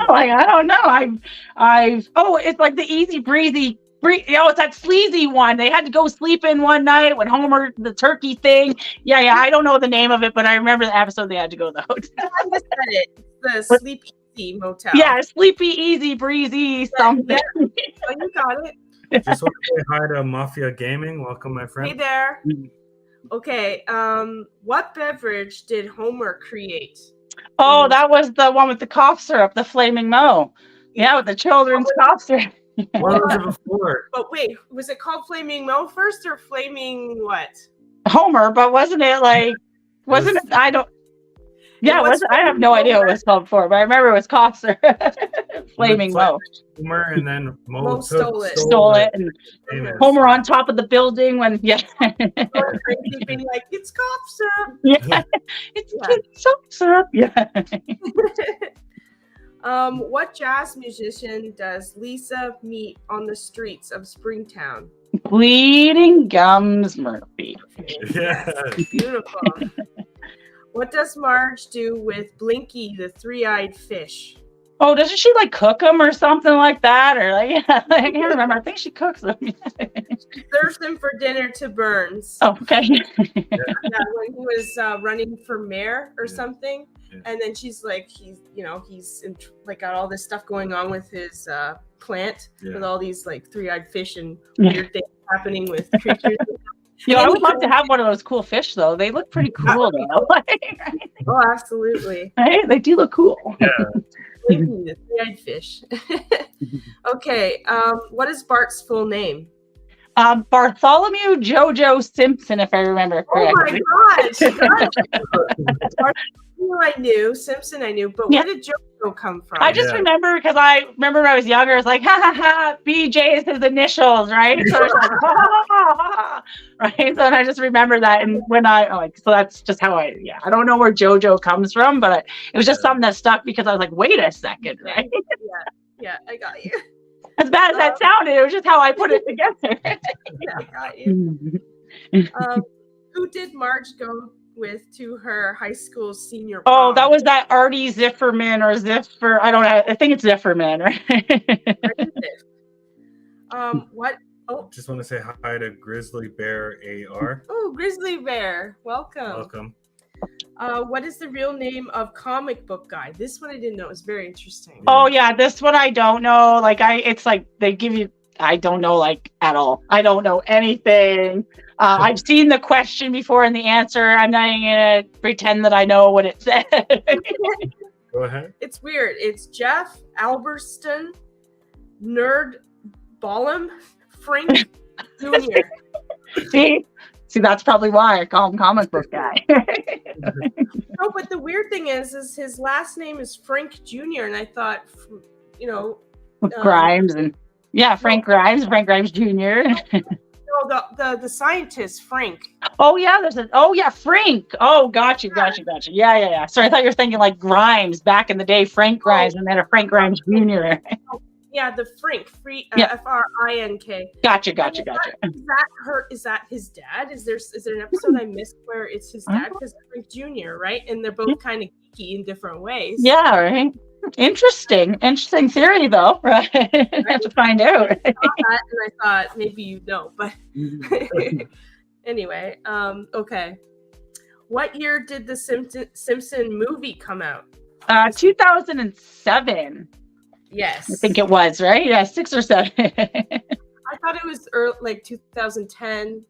I don't know. It's like the easy breezy. It's that sleazy one. They had to go sleep in one night when Homer, the turkey thing. Yeah. I don't know the name of it, but I remember the episode they had to go to the hotel. I just said it. The Sleep Easy Motel. Yeah, Sleepy, Easy, Breezy, something. Yeah. Oh, you got it. Just want to say hi to Mafia Gaming. Welcome, my friend. Hey there. Okay. What beverage did Homer create? Oh, that was the one with the cough syrup, the Flaming Mo. Yeah, with the children's cough syrup. What was it before? But wait, was it called Flaming Mo first or Flaming what? Homer, but wasn't it? I don't. Yeah, I have no idea what it was called before, but I remember it was cough syrup. Flaming Mo. Homer, and then Mo stole it. And Homer on top of the building when being like, it's cough syrup. Yeah, it's cough syrup. Yeah. What jazz musician does Lisa meet on the streets of Springtown? Bleeding Gums Murphy. Yeah. Beautiful. What does Marge do with Blinky, the three-eyed fish? Oh, doesn't she like cook them or something like that? Or like, I can't remember. I think she cooks them. She serves them for dinner to Burns. Oh, okay. Yeah, when he was running for mayor or something. Yeah. And then she's like, he's got all this stuff going on with his plant with all these like three-eyed fish and weird things happening with creatures. I would love to have one of those cool fish, though. They look pretty cool, though. Oh, absolutely. Right? They do look cool. Yeah. The three-eyed fish. Okay. What is Bart's full name? Bartholomew Jojo Simpson, if I remember correctly. Oh my gosh! I knew Simpson. I knew, but where did JoJo come from? I just remember because I remember when I was younger. I was like, ha ha ha. BJ is his initials, right? So it's like, ha ha ha, right? So I just remember that, and when so that's just how I don't know where JoJo comes from, but it was just something that stuck because I was like, wait a second, right? Yeah, I got you. As bad as that sounded, it was just how I put it together. Yeah, I got you. Who did Marge go with to her high school senior prom? Oh, that was that Artie Zifferman or Ziffer. I don't know. I think it's Zifferman, right? Oh, just want to say hi to Grizzly Bear AR. oh, Grizzly Bear, welcome. Welcome. What is the real name of comic book guy? This one I didn't know. It's very interesting. Oh yeah, this one I don't know. Like it's like they give you. I don't know like at all. I don't know anything. I've seen the question before and the answer. I'm not even gonna pretend that I know what it said. Go ahead. It's weird. It's Jeff Alberston, Nerd Ballum, Frank Jr. See, that's probably why I call him comic book guy. No, but the weird thing is his last name is Frank Jr. And I thought, Grimes and Frank Grimes Jr. No, the scientist Frank. Oh yeah, Frank. Oh, gotcha. Yeah. Sorry, I thought you were thinking like Grimes back in the day, Frank Grimes, and then a Frank Grimes Jr. Yeah, the Frink, F-R-I-N-K. Gotcha. Is that his dad? Is there an episode I missed where it's his dad? Because Frank Jr., right? And they're both kind of geeky in different ways. Yeah, right. Interesting theory, though. Right? I have to find out. I saw that and I thought maybe you know, but anyway, okay. What year did the Simpson movie come out? 2007. Yes. I think it was, right? Yeah, 6 or 7. I thought it was like 2010,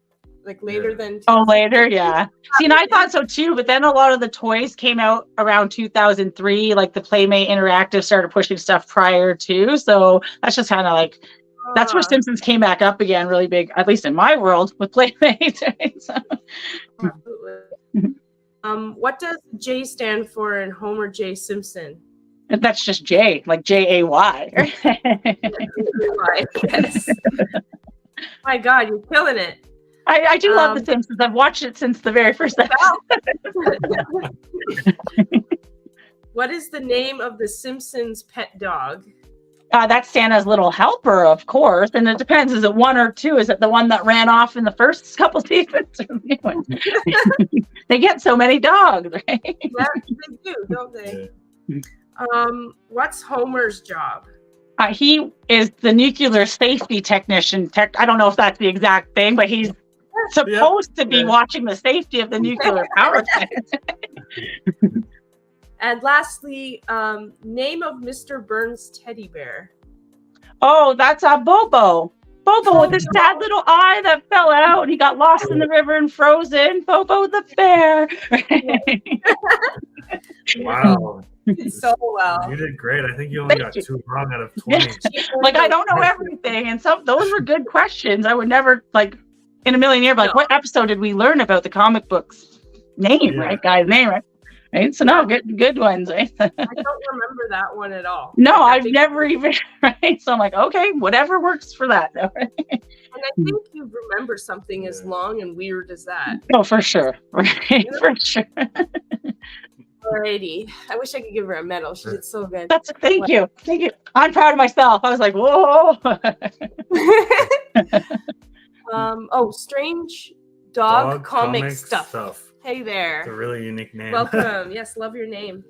like later than. Oh, later, yeah. See, and I thought so too, but then a lot of the toys came out around 2003. Like the Playmate Interactive started pushing stuff prior to, so that's just kind of like that's where Simpsons came back up again, really big, at least in my world, with Playmates. Right? So. Absolutely. What does J stand for in Homer J. Simpson? That's just J, like J-A-Y. Yes. My God, you're killing it. I do love The Simpsons. I've watched it since the very first episode. What is the name of the Simpsons pet dog? That's Santa's little helper, of course. And it depends. Is it 1 or 2? Is it the one that ran off in the first couple seasons? They get so many dogs, right? Yeah, they do, don't they? What's Homer's job? He is the nuclear safety technician. I don't know if that's the exact thing, but he's supposed to be watching the safety of the nuclear power plant. And lastly, name of Mr. Burns' teddy bear. Oh, that's Bobo. Bobo with his sad little eye that fell out. He got lost in the river and frozen. Bobo the bear. Wow. You did so well. You did great. I think you only got 2 wrong out of 20. Like, I don't know everything. And those were good questions. I would never, like, in a million years, like, what episode did we learn about the comic book's name, right? Guy's name, right? Right? So, no, good ones, right? I don't remember that one at all. No, I've never even, right? So I'm like, okay, whatever works for that, though. Right? And I think you remember something as long and weird as that. Oh, for sure. Right? For sure. Alrighty. I wish I could give her a medal. She did so good. Thank you. I'm proud of myself. I was like, whoa. Strange Dog comic stuff. Hey there. It's a really unique name. Welcome. Yes, love your name.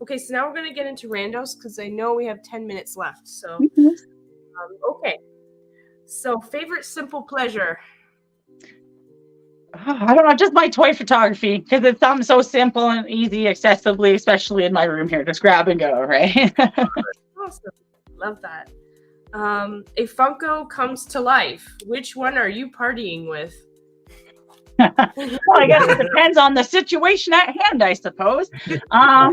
Okay, so now we're going to get into randos because I know we have 10 minutes left. So, okay. So, favorite simple pleasure? I don't know, just my toy photography because it's something so simple and easy, accessibly, especially in my room here. Just grab and go, right? Awesome. Love that. A Funko comes to life. Which one are you partying with? Well, I guess it depends on the situation at hand, I suppose. Wow,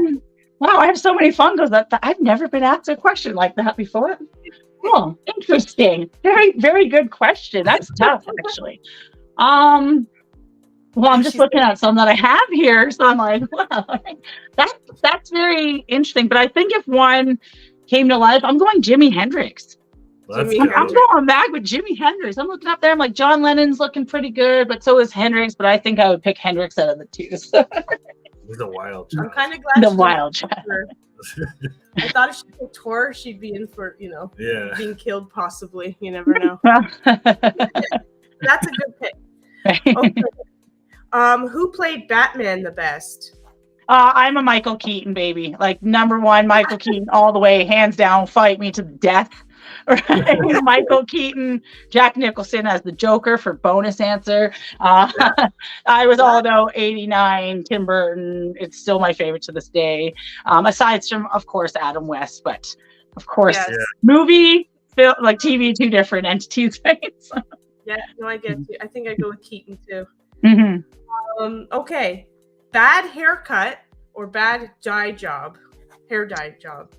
I have so many Funkos that I've never been asked a question like that before. Oh, interesting. Very, very good question. That's tough, actually. Well, I'm just looking at some that I have here, so I'm like, wow, that's very interesting. But I think if one came to life, I'm going Jimi Hendrix. I'm going back with Jimi Hendrix. I'm looking up there. I'm like, John Lennon's looking pretty good, but so is Hendrix. But I think I would pick Hendrix out of the two. So. He's a wild child. I'm kind of glad. The wild child. I thought if she picked Tor, she'd be in for, being killed possibly. You never know. That's a good pick. Okay. Who played Batman the best? I'm a Michael Keaton baby. Like #1 Michael Keaton all the way, hands down, fight me to the death. right? Michael Keaton, Jack Nicholson as the Joker for bonus answer. I was all about 89, Tim Burton. It's still my favorite to this day. Aside from, of course, Adam West, but of course, movie, film, like TV, two different entities, right? So. Yeah, no, I get you. I think I go with Keaton too. Mm-hmm. Okay, bad haircut or bad dye job? Hair dye job.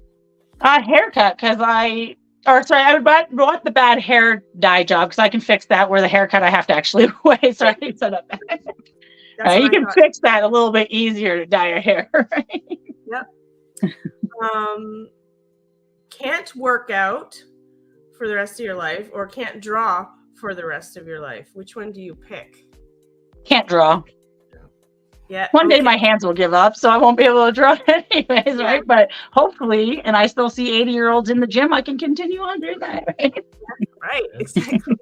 Haircut, because I would want the bad hair dye job because I can fix that. Where the haircut I have to actually wait. Sorry, so not bad. Right, you can fix that a little bit easier to dye your hair. Right? Yep. Can't work out for the rest of your life or can't draw for the rest of your life. Which one do you pick? Can't draw. Yeah. One day my hands will give up, so I won't be able to draw anyways, right? But hopefully, and I still see 80-year-olds in the gym, I can continue on doing that. Right, right, exactly.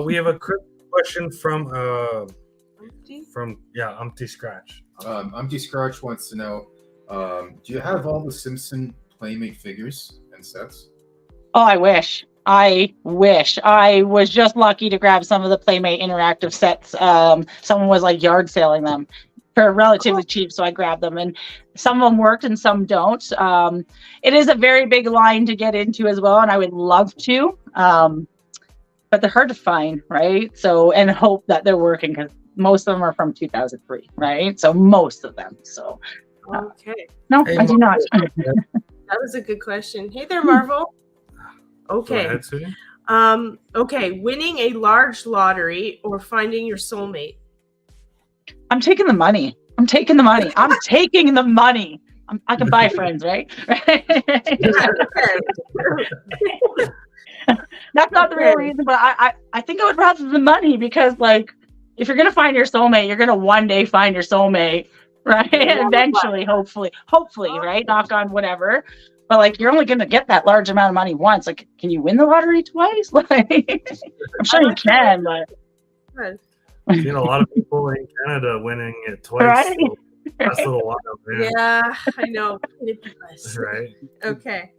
We have a quick question from Umpty Scratch. Umpty Scratch wants to know, do you have all the Simpson Playmate figures and sets? Oh, I wish. I was just lucky to grab some of the Playmate interactive sets. Someone was like yard selling them for relatively cheap, so I grabbed them, and some of them worked and some don't. It is a very big line to get into as well, and I would love to, but they're hard to find, right? So, and hope that they're working because most of them are from 2003, right? So most of them. So, okay. No, hey, I do not. That was a good question. Hey there, Marvel. Okay. Okay. Winning a large lottery or finding your soulmate? I'm taking the money. I can buy friends, right? That's not the real reason, but I think I would rather the money because, like, if you're gonna find your soulmate, you're gonna one day find your soulmate, right? Eventually, hopefully, right? Knock on whatever. But like, you're only going to get that large amount of money once. Like, can you win the lottery twice? Like, I'm sure you can, but I've seen a lot of people in Canada winning it twice. Right? So that's a little wild, man. Yeah, I know. Right. Okay.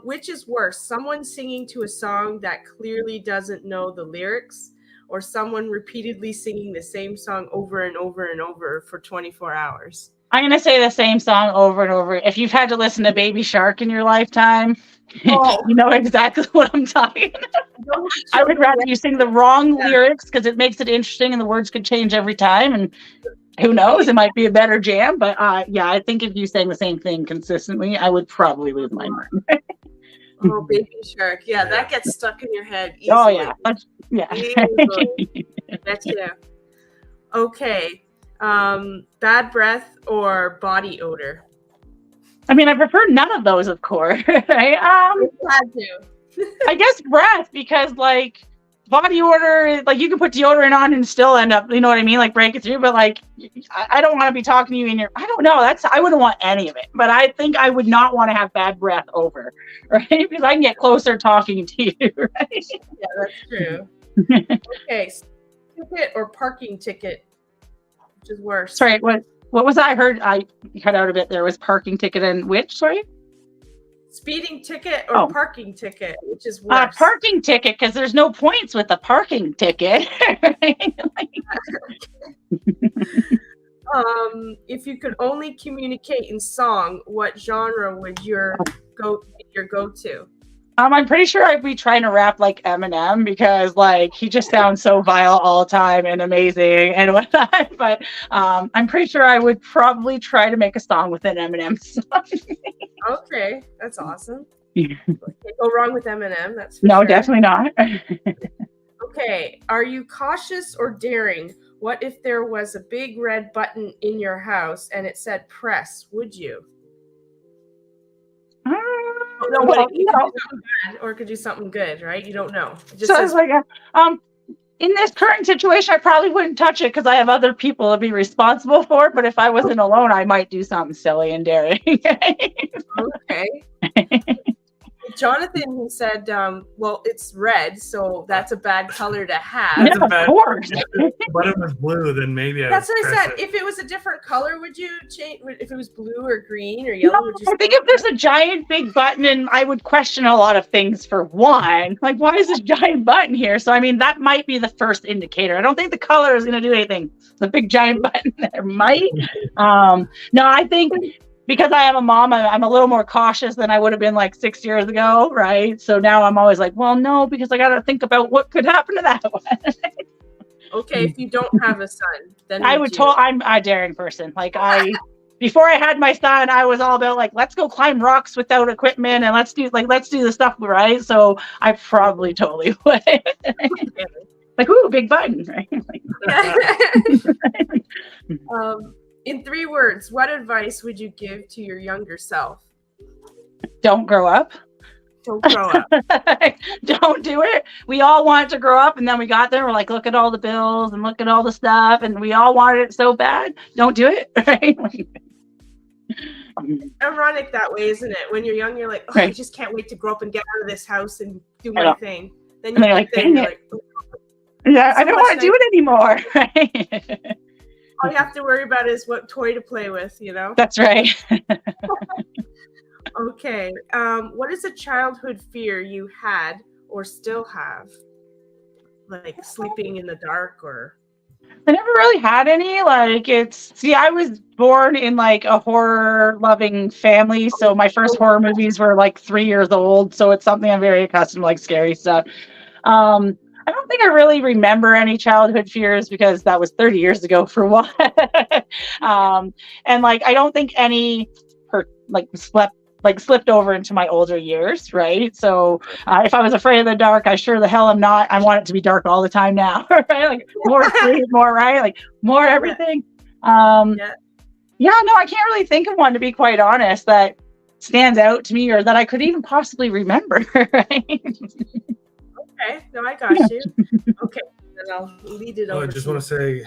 Which is worse, someone singing to a song that clearly doesn't know the lyrics, or someone repeatedly singing the same song over and over and over for 24 hours? I'm going to say the same song over and over. If you've had to listen to Baby Shark in your lifetime, you know exactly what I'm talking about. I would rather you sing the wrong lyrics because it makes it interesting and the words could change every time. And who knows, it might be a better jam. But I think if you sang the same thing consistently, I would probably lose my mind. Oh, Baby Shark. Yeah, that gets stuck in your head easily. Oh, yeah. That's okay. Bad breath or body odor? I mean, I prefer none of those, of course. Right? I guess breath, because like body odor, like you can put deodorant on and still end up, you know what I mean? Like break it through, but like, I don't want to be talking to you in your, I don't know. I wouldn't want any of it, but I think I would not want to have bad breath over, right? Because I can get closer talking to you, right? Yeah, that's true. Okay. Ticket or parking ticket? Which is worse. Sorry, what was that? I heard I cut out a bit. There was parking ticket and which? Sorry, speeding ticket or parking ticket, which is worse. Parking ticket, because there's no points with the parking ticket. If you could only communicate in song, what genre would your go-to? I'm pretty sure I'd be trying to rap like Eminem because like he just sounds so vile all the time and amazing and whatnot. But I'm pretty sure I would probably try to make a song with an Eminem song. Okay, that's awesome. Can't go wrong with Eminem. That's no, sure. Definitely not. Okay, are you cautious or daring? What if there was a big red button in your house and it said press? Would you? Or it could do something good, right? You don't know. It just says, like, in this current situation, I probably wouldn't touch it because I have other people to be responsible for it. But if I wasn't alone, I might do something silly and daring. Okay. Jonathan, he said, well, it's red, so that's a bad color to have. That's a bad. Of course. But it was blue, then maybe That's what I said. it. If it was a different color, would you change? If it was blue or green or yellow, would you? I think if there's a giant big button, and I would question a lot of things. For one, like, why is this giant button here? So I mean, that might be the first indicator. I don't think the color is going to do anything. The big giant button there might. No, I think because I am a mom, I'm a little more cautious than I would have been like 6 years ago, right? So now I'm always like, well, no, because I got to think about what could happen to that one. Okay, if you don't have a son, then I'm a daring person. Like before I had my son, I was all about like, let's go climb rocks without equipment and let's do the stuff, right? So I probably totally would. Like, ooh, big button, right? In 3 words, what advice would you give to your younger self? Don't grow up. Don't grow up. Don't do it. We all wanted to grow up, and then we got there. We're like, look at all the bills and look at all the stuff, and we all wanted it so bad. Don't do it, right? Ironic that way, isn't it? When you're young, you're like, oh, right. I just can't wait to grow up and get out of this house and do my thing. Then you're like, dang it. Yeah, I don't want to do it anymore. Right? All you have to worry about is what toy to play with, you know? That's right. Okay. What is a childhood fear you had or still have? Like sleeping in the dark or... I never really had any. I was born in like a horror loving family. So my first horror movies were like 3 years old. So it's something I'm very accustomed to, like scary stuff. I don't think I really remember any childhood fears because that was 30 years ago for one. And like, I don't think any slipped over into my older years, right? So if I was afraid of the dark, I sure the hell am not. I want it to be dark all the time now, right? Like more sleep, more, right? Like more everything. No, I can't really think of one, to be quite honest, that stands out to me or that I could even possibly remember, right? Okay, no, I got you. Okay, then I'll lead it over. I just want to say,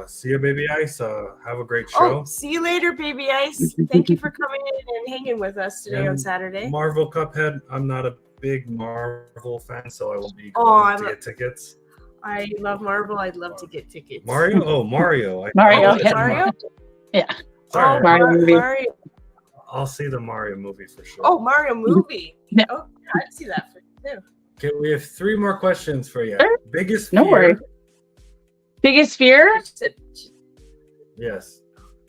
see you, Baby Ice. Have a great show. Oh, see you later, Baby Ice. Thank you for coming in and hanging with us today on Saturday. Marvel Cuphead. I'm not a big Marvel fan, so I will be going to get tickets. I love Marvel. I'd love to get tickets. Mario? Oh, Mario. Mario. Yeah. Sorry. Oh, Mario. I'll see the Mario movie for sure. Oh, Mario movie. Yeah. Oh, I'd see that for you. Okay, we have 3 more questions for you. Sure. Biggest fear? No worries. Biggest fear? Yes.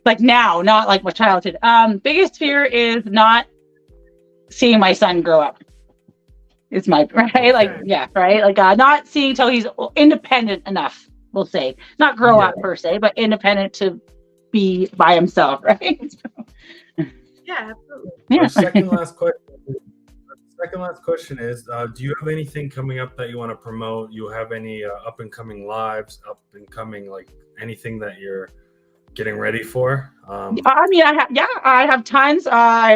Like now, not like my childhood. Biggest fear is not seeing my son grow up. It's my, right? Okay. Like, yeah, right? Like not seeing till he's independent enough, we'll say. Not grow up per se, but independent to be by himself, right? Yeah, absolutely. Yeah. Second last question is, do you have anything coming up that you want to promote? You have any up and coming lives, like anything that you're getting ready for? I mean, I have tons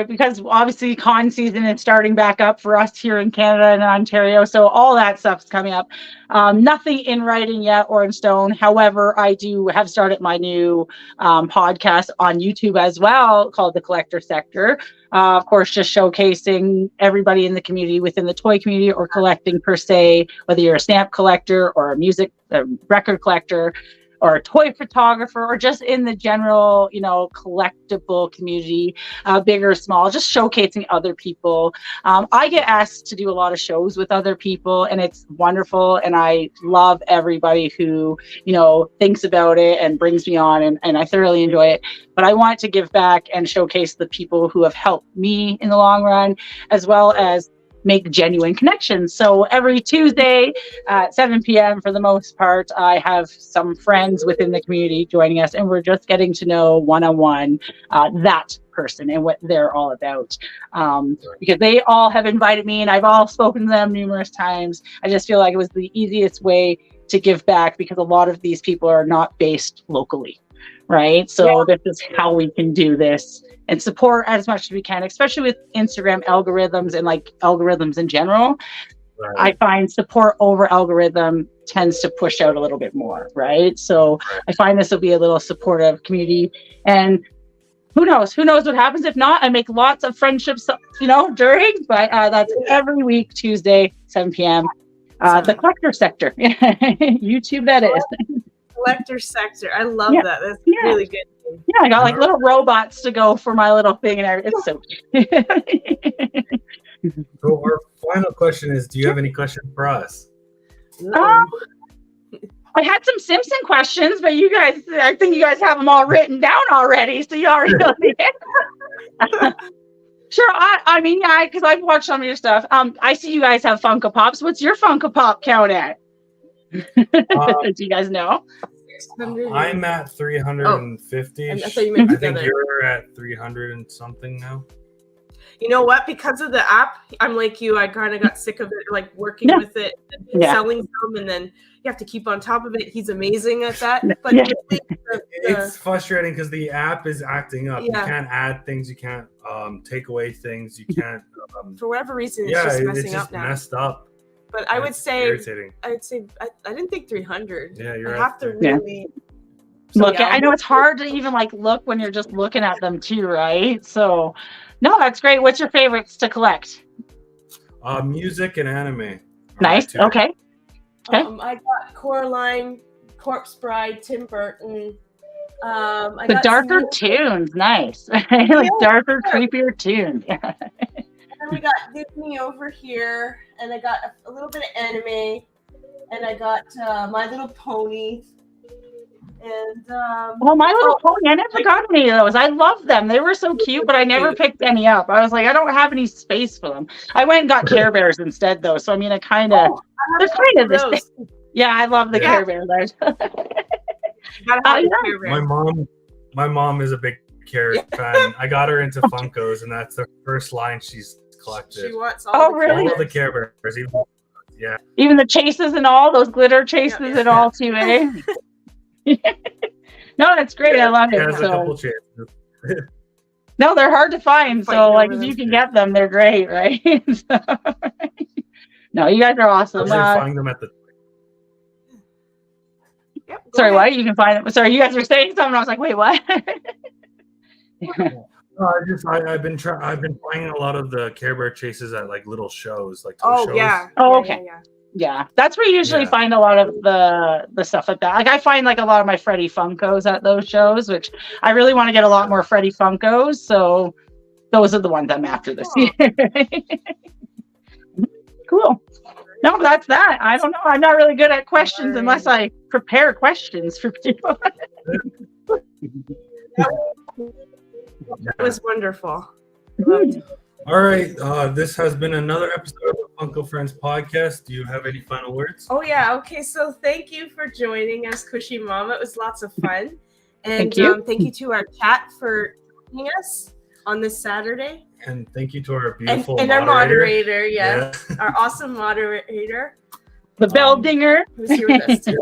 because obviously con season is starting back up for us here in Canada and Ontario. So all that stuff's coming up. Nothing in writing yet or in stone. However, I do have started my new podcast on YouTube as well called The Collector Sector. Of course, just showcasing everybody in the community within the toy community or collecting per se, whether you're a stamp collector or a record collector, or a toy photographer, or just in the general, collectible community, big or small, just showcasing other people. I get asked to do a lot of shows with other people, and it's wonderful. And I love everybody who, thinks about it and brings me on, and I thoroughly enjoy it. But I want to give back and showcase the people who have helped me in the long run, as well as make genuine connections. So every Tuesday at 7 p.m. for the most part, I have some friends within the community joining us, and we're just getting to know one-on-one that person and what they're all about. Because they all have invited me, and I've all spoken to them numerous times. I just feel like it was the easiest way to give back, because a lot of these people are not based locally, right? So this is how we can do this and support as much as we can, especially with Instagram algorithms and like algorithms in general. Right. I find support over algorithm tends to push out a little bit more, right? So I find this will be a little supportive community. And who knows? Who knows what happens? If not, I make lots of friendships, during, but that's every week, Tuesday, 7 p.m. The collector sector. YouTube, that is. Collector sector. I love that. That's really good. Yeah, I got like little robots to go for my little thing and everything. It's so cute. So our final question is, do you have any questions for us? I had some Simpson questions, but I think you guys have them all written down already. So you already know the answer. Sure. I mean, because I've watched some of your stuff. I see you guys have Funko Pops. What's your Funko Pop count at? Do you guys know? I'm at 350. I thought you meant I think you're at 300 and something now. You know what? Because of the app, I'm like you. I kind of got sick of it, like working with it, and selling them, and then you have to keep on top of it. He's amazing at that. But it's frustrating because the app is acting up. You can't add things. You can't take away things. You can't. For whatever reason, it's just messing up now. Messed up. But I would say, irritating. I didn't think 300. Yeah, you're. I have to really. Look, I know it's hard to even look when you're just looking at them too, right? So, no, that's great. What's your favorites to collect? Music and anime. Nice. Okay. I got Coraline, Corpse Bride, Tim Burton. The darker tunes, nice. Darker, creepier tunes. And we got Disney over here, and I got a little bit of anime, and I got My Little Pony. And My Little Pony, I never got any of those. I love them. They were so cute, but I never picked any up. I was like, I don't have any space for them. I went and got Care Bears instead, though. So I mean, they're kind of this thing. Yeah, I love the Care Bears. My mom is a big Care fan. I got her into Funkos, and that's the first line she's collected. She wants all the Care Bears. Even the chases and all those glitter chases and all too, eh? No, that's great. I love it. A couple chases. No, they're hard to find. So if you can get them, they're great, right? No, you guys are awesome. Find them at the. Sorry, what? You can find them. Sorry, you guys were saying something. I was like, wait, what? I've been playing a lot of the Care Bear chases at little shows, shows. Okay. Yeah, that's where you usually find a lot of the stuff like that. I find a lot of my Freddy Funkos at those shows, which I really want to get a lot more Freddy Funkos. So those are the ones I'm after this year. Cool. No, that's that. I don't know. I'm not really good at questions unless I prepare questions for people. That was wonderful. All right. This has been another episode of the Funko Friends podcast. Do you have any final words? Oh, yeah. Okay. So thank you for joining us, Kushiemama. It was lots of fun. And thank you. Thank you to our chat for joining us on this Saturday. And thank you to our beautiful and our moderator, our awesome moderator. The bell dinger. Who's here with us too.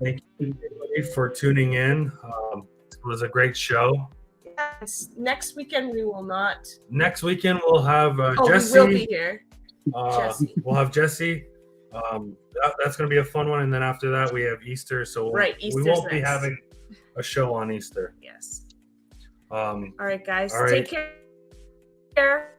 Thank you everybody for tuning in. It was a great show. Yes. Next weekend we will not. Next weekend we'll have Jesse. We will be here. We'll have Jesse. That's going to be a fun one. And then after that we have Easter. So we won't be having a show on Easter. Yes. All right, guys. Take care.